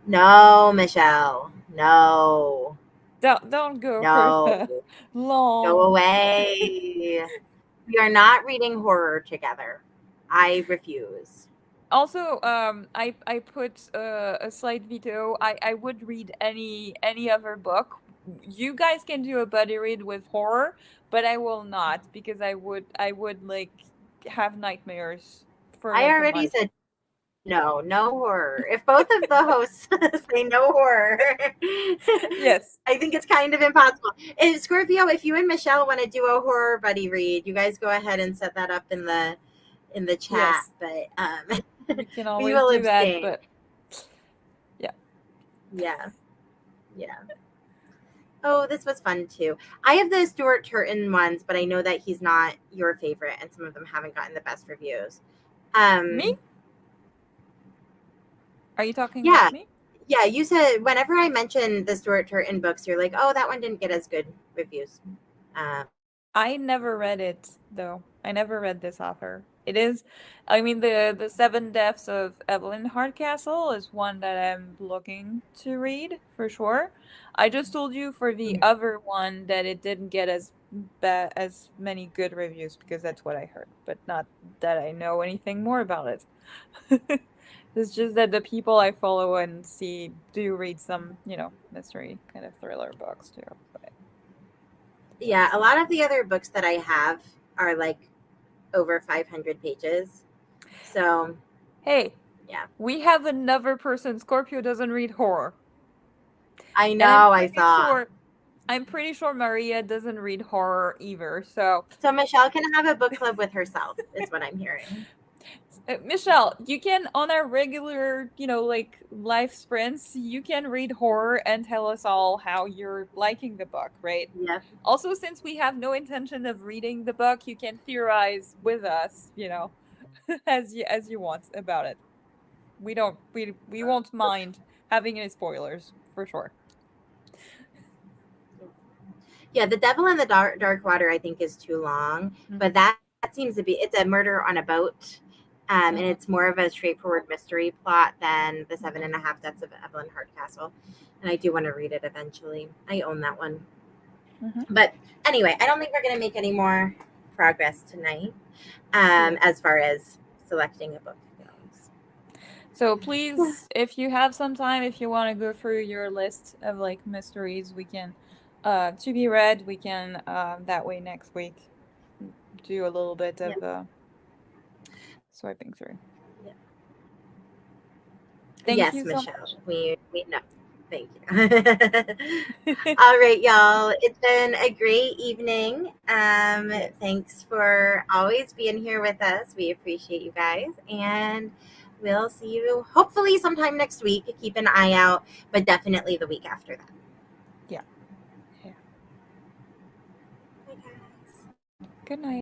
No, Michelle. No. don't go for No. the Go long. away. We are not reading horror together. I refuse. Also, I put a slight veto. I would read any other book. You guys can do a buddy read with horror, but I will not because I would like have nightmares for I like a already month. said no horror. If both of the hosts say no horror, Yes. I think it's kind of impossible. Scorpio, if you and Michelle want to do a horror buddy read, you guys go ahead and set that up in the chat. Yes. But We can we always will do that, abstain. but yeah. Yeah, yeah. Oh, this was fun too. I have the Stuart Turton ones, but I know that he's not your favorite, and some of them haven't gotten the best reviews. Me? Um, Are you talking yeah, about me? yeah. You said whenever I mention the Stuart Turton books, you're like, "Oh, that one didn't get as good reviews." Um, I never read it though. I never read this author. It is, I mean, the Seven Deaths of Evelyn Hardcastle is one that I'm looking to read for sure. I just told you for the other one that it didn't get as many good reviews because that's what I heard, but not that I know anything more about it. It's just that the people I follow and see do read some, mystery kind of thriller books too. But yeah, a lot of the other books that I have are like over 500 pages. So hey, yeah, we have another person. Scorpio doesn't read horror. I And I'm know. I pretty saw. sure I'm pretty sure Maria doesn't read horror either. So, So Michelle can have a book club with herself. Is what I'm hearing. Michelle, you can on our regular, like life sprints, you can read horror and tell us all how you're liking the book, right? Yep. Also, since we have no intention of reading the book, you can theorize with us, as you want about it. We won't mind having any spoilers for sure. Yeah, The Devil in the Dark Water I think is too long, but Mhm. that seems to be it's a murder on a boat. And Mhm. it's more of a straightforward mystery plot than the Seven and a Half Deaths of Evelyn Hardcastle. And I do want to read it eventually. I own that one. Mhm. But anyway, I don't think we're going to make any more progress tonight Cool. as far as selecting a book goes. So please, if you have some time, if you want to go through your list of like mysteries, we can, to be read, we can, that way next week do a little bit Yeah. of swiping through. Yeah. Thank Yes, you so Michelle. much. We know. Thank you. All right, y'all. It's been a great evening. Yes. Thanks for always being here with us. We appreciate you guys. And we'll see you hopefully sometime next week. Keep an eye out, but definitely the week after that. Yeah. Yeah. Bye, guys. Good night.